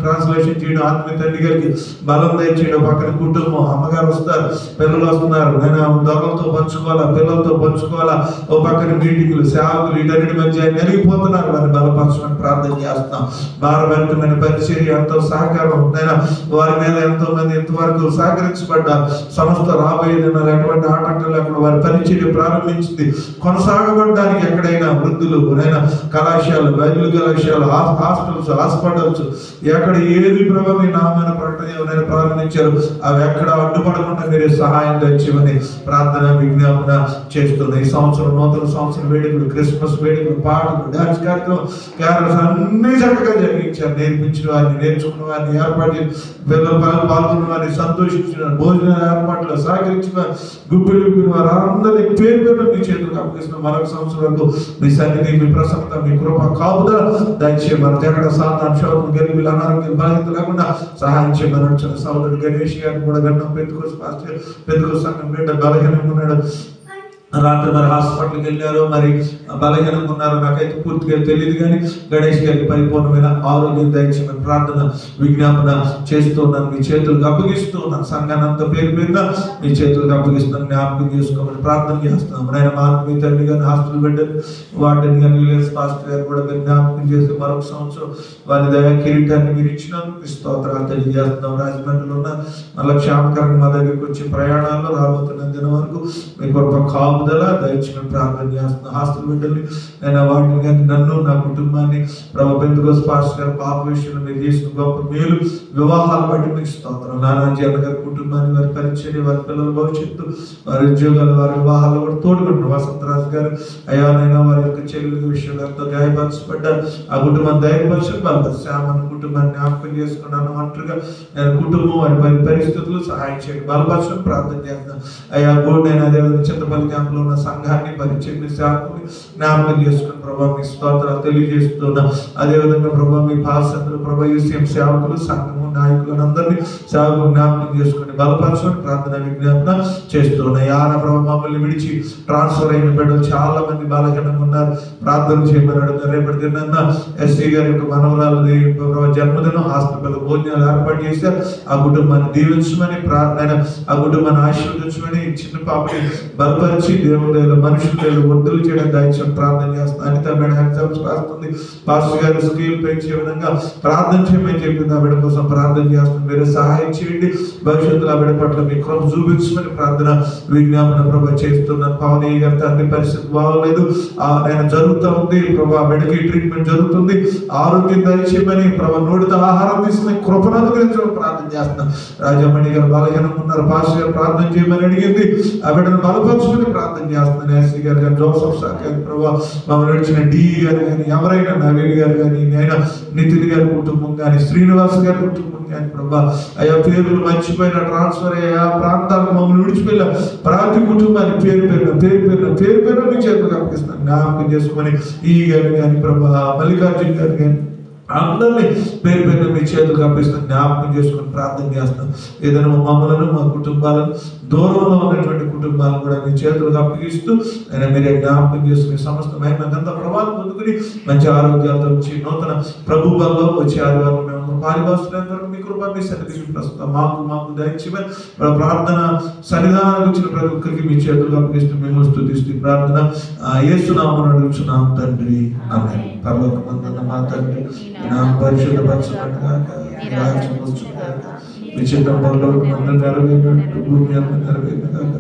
[SPEAKER 1] ట్రాన్స్లేషన్ చేయడం, ఆత్మీయ తండ్రి గారికి బలం దయచేయడం. పక్కన కుటుంబం, అమ్మగారు వస్తారు, పిల్లలు వస్తున్నారు, నేను దొంగలతో పంచుకోవాలా, పిల్లలతో పంచుకోవాలా, ఓ పక్కన మీటింగ్లు, సేవకులు వీటన్నిటి మధ్య నెరిగిపోతున్నారు. వారిని బలపరచమని ప్రార్థన చేస్తాం. భారభరితమైన పరిచర్య ఎంతో సహకారం నేను వారి మీద ఎంతో మంది ఇంతవరకు సహకరించబడ్డారు. సంస్థ రాబోయే దినాలు ఎటువంటి ఆటంకం లేకుండా వారి పరిచర్య ప్రారంభించింది. కొనసాగబడడానికి ఎక్కడైనా వృద్ధులు నైనా కళాశాలలు, బైబిల్ కళాశాలలు, హాస్పిటల్స్ ఎక్కడ ఏది ప్రభావ మీ నామైన ప్రకటన ఎవరైనా ప్రారంభించారు అవి ఎక్కడ అడ్డుపడకుండా మీరే సహాయం తెచ్చేమని ప్రార్థన విజ్ఞాపన చేస్తుంది. ఈ సంవత్సరం నూతన సంవత్సరం వేడుకలు, క్రిస్మస్ వేడుకలు, పాటలు, డాన్స్ కార్యక్రమం, క్యారల్స్ అన్ని చక్కగా జరిగించారు. నేర్పించిన వారిని, నేర్చుకున్న వారిని, ఏర్పాటు చేసి పిల్లలు పాల్గొన్న వారిని, సంతోషించిన భోజన ఏర్పాట్లు సహకరించిన గుప్పిలు వారు అందరినీ పేరు పేరు మీ చేతులకు అప్పగిస్తున్న మరొక సంవత్సరాలకు మీ సన్నిధి, మీ ప్రసన్నత, మీ కృప కాపుదల దయచేయమని ఎక్కడ సాధారణ శోధన గెలుపులు, అనారోగ్యం, బాధ్యత లేకుండా సహాయం చేయమని వచ్చిన సోదరుడు గణేష్ గారిని కూడా గణం పెద్దకు సంఘం బిడ్డ బలహీనంగా ఉన్నాడు. రాత్రి మరి హాస్పిటల్కి వెళ్ళారు, మరి బలహీనంగా ఉన్నారు, నాకైతే పూర్తిగా తెలియదు. కానీ గణేష్ గారికి పరిపూర్ణమైన ఆరోగ్యం దయచేయమని ప్రార్థన విజ్ఞాపన చేస్తూ ఉన్నాను. మీ చేతులకు అప్పగిస్తూ ఉన్నాను. సంఘాన్ని అంతా పేరు పేరుగా మీ చేతులకు అప్పగిస్తున్నాను. జ్ఞాపకం చేసుకోమని ప్రార్థన చేస్తున్నాం. నేను మా ఆత్మీయ తండ్రి గారిని, హాస్పిటల్ బిడ్డని, వాటిని కానీ విలేజ్ పాస్టర్ గారు కూడా మీరు జ్ఞాపకం చేసి మరొక సంవత్సరం వారి దయా కిరీటాన్ని మీరు ఇచ్చినందుకు స్తోత్రాలు తెలియజేస్తున్నాం. రాజమండ్రిలో ఉన్న మళ్ళీ క్షేమకరంగా మా దగ్గరికి వచ్చే ప్రయాణాల్లో రాబోతున్న దినం వరకు మీ కొరకు కాపుదల దయచేయమని ప్రార్థన చేస్తున్నాం. హాస్టల్ బిడ్డల్ని నేను వాటిని కానీ నన్ను, నా కుటుంబాన్ని ప్రభు పెంతెకోస్తు పాస్టర్ గారి పాప విషయంలో మీరు చేసిన గొప్ప మేలు, వివాహాలు బట్టి మీకు స్తోత్రం. నానాజీ అన్న గారి కుటుంబాన్ని, వారి పరిచర్య, వారి పిల్లల భవిష్యత్తు, వారి ఉద్యోగాలు, వారి వివాహాలు కూడా తోడుకుంటున్నారు. వసంతరాజు గారు అయానైనా వారి యొక్క చెల్లెల విషయంలో ఎంతో గాయపరచబడ్డారు. ఆ కుటుంబాన్ని ధైర్యపరచండి, శ్యామని కుటుంబాన్ని జ్ఞాపకం చేసుకున్నాను. ఒంటరిగా నేను కుటుంబం, వారి పరిస్థితులు సహాయం చేయండి, బలపరచని ప్రార్థన చేస్తాను. అయ్యా గోడ్ నేను అదేవిధంగా చింతపల్లి క్యాంపులో ఉన్న సంఘాన్ని, పరిచయం, సేవకుని జ్ఞాపకం చేసుకుని ప్రభావ మీ స్తోత్రాలు తెలియజేస్తున్నా. అదేవిధంగా ప్రభావ మీ పాసకులు ప్రభావ యూసీఎం సేవకులు సంఘము నాయకులను అందరినీ సేవకు జ్ఞాపకం చేసుకుని బలపరచుకొని ప్రార్థన విజ్ఞాపన చేస్తున్నా. యాన ప్రభావ మమ్మల్ని విడిచి ట్రాన్స్ఫర్ అయిన బిడ్డలు చాలా మంది బాలకనంగా ఉన్నారు. ప్రార్థన చేయమని అడుగుతారు. రేపటి దినాన్న ఎస్టీ గారి యొక్క మనవరాలది జన్మదినం హాస్పిటల్ భోజనాలు ఏర్పాటు చేశారు. ఆ కుటుంబాన్ని దీవించమని ప్రార్థన, ఆ కుటుంబాన్ని ఆశీర్వదించమని, చిన్న పాపని బలపరిచి దేవుడు మనుషులు ఒడ్డులు చేయడం దాయించడం ప్రార్థన చేస్తాను. అనిత మేడం ఎగ్జామ్స్ రాస్తుంది. పాస్టర్ గారు స్కీల్ పెంచే విధంగా ప్రార్థన చేయమని చెప్పింది. ఆ బిడ్డ కోసం ప్రార్థన చేస్తుంది. మీరు సహాయం చేయండి. భవిష్యత్తులో ఆ బిడ్డ పట్ల మీ కృప చూపించమని ప్రార్థన విజ్ఞాపన ప్రభావ చేస్తున్నాను. పవనయ్య గారి తండ్రి పరిస్థితి బాగోలేదు, ఆయన జరుగుతూ ఉంది ప్రభావ. బిడ్డకి ట్రీట్మెంట్ జరుగుతుంది. ఆరోగ్యం దయచేయమని ప్రభావ. నోటితో ఆహారం తీసుకుని కృపను అనుగ్రహించమని ప్రార్థన చేస్తున్నాను. రాజమణి గారు బలహీనంగా ఉన్నారు. పాస్టర్ గారు ప్రార్థన చేయమని అడిగింది. ఆ బిడ్డను బలపరచుమని ప్రార్థన చేస్తున్నాను. ఎస్సీ గారు కానీ, జోసఫ్ సార్ కానీ ప్రభావ, మమ్మల్ని నడిచిన డి గారు కానీ, ఎవరైనా నవీన్ గారు కానీ, నేను నితిన్ గారి కుటుంబం కానీ, శ్రీనివాస్ గారి కుటుంబం కానీ ప్రభా, అయ్యా పేర్లు మర్చిపోయిన ట్రాన్స్ఫర్ అయ్యా ప్రాంతాలకు మమ్మల్ని విడిచిపోయిన ప్రతి కుటుంబాన్ని పేరు పేరు మీ చేతులు అప్పగిస్తాను. జ్ఞాపకం చేసుకొని ఈ గారు కానీ ప్రభా, మల్లికార్జున్ గారు కానీ అందరినీ పేరు మీ చేతులకు అప్పగిస్తాను. జ్ఞాపకం చేసుకొని ప్రార్థన చేస్తాం. ఏదైనా మమ్మలను మా కుటుంబాలను దూరంలో ఉన్నటువంటి కుటుంబాలను కూడా మీ చేతులకు అప్పగిస్తూ ఆయన మీరే జ్ఞాపకం చేసుకుని సమస్తమైన గంత ప్రభావం పొందుకుని మంచి ఆరోగ్యాలతో వచ్చి నూతన ప్రభుత్వంలో వచ్చే ఆదివారం మేము పారిభాషలందరూ మీ కృప మీ సన్నిధికి ప్రస్తుతం మాకు దయచేయమని ప్రార్థన సన్నిధానానికి వచ్చిన ప్రతి ఒక్కరికి మీ చేతులకు అప్పగిస్తూ మేము స్తుతిస్తూ ప్రార్థన యేసునామమున అడుగుచున్నాం తండ్రి. ఆమేన్. పరలోకమందున్న మా తండ్రి, నా పరిశుద్ధపరచబడుగాక, నీ రాజ్యం వచ్చుగాక, మీ చిత్తం పరలోకమందు నెరవేరినట్టు భూమి మీద నెరవేరుగాక.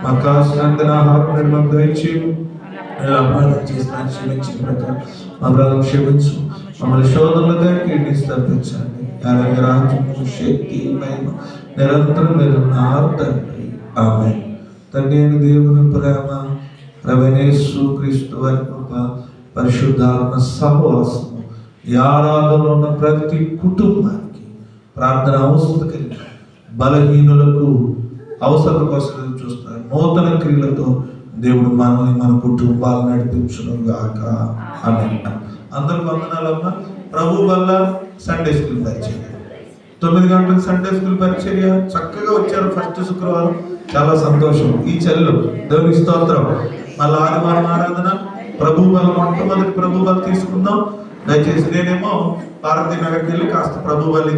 [SPEAKER 1] మాకు కావలసిన ఆహారం మాకు దయచేయము. అపరాధం చేసిన క్షమించిన ప్రకారం మా బ్రదర్ క్షమించు. మమ్మల్ని శోధనలుగా కీర్తించి తప్పించండి. అలాగే రాజ్యము, శక్తి, మహిమ నిరంతరం మీరు ఉన్నారు తండ్రి. ఆమేన్. తండ్రి అయిన దేవుని ప్రేమ, ప్రభువైన క్రీస్తు వారి కృప, పరిశుద్ధాత్మ సహవాసము ఈ ఆరాధనలో ఉన్న ప్రతి కుటుంబానికి, ప్రార్థన అవసరం కలిగిన బలహీనులకు అవసరం కోసం చూస్తారు నూతన క్రియలతో దేవుడు మనల్ని మన కుటుంబాలు నడిపించును గాక. ఆమేన్. అందరూ వందనాలమ్మా. ప్రభు వల్ల సండే స్కూల్ పరిచర్య 9 గంటలకు సండే స్కూల్ పరిచర్య చక్కగా వచ్చారు. ఫస్ట్ శుక్రవారం చాలా సంతోషం. ఈ చెల్లు దేవుని స్తోత్రం. మళ్ళీ ఆదివారం ఆరాధన ప్రభు వల్ల మొట్టమొదటి ప్రభు వల్ల తీసుకుందాం. దయచేసి నేనేమో భారతీ నగర్కి వెళ్ళి కాస్త ప్రభు వల్ల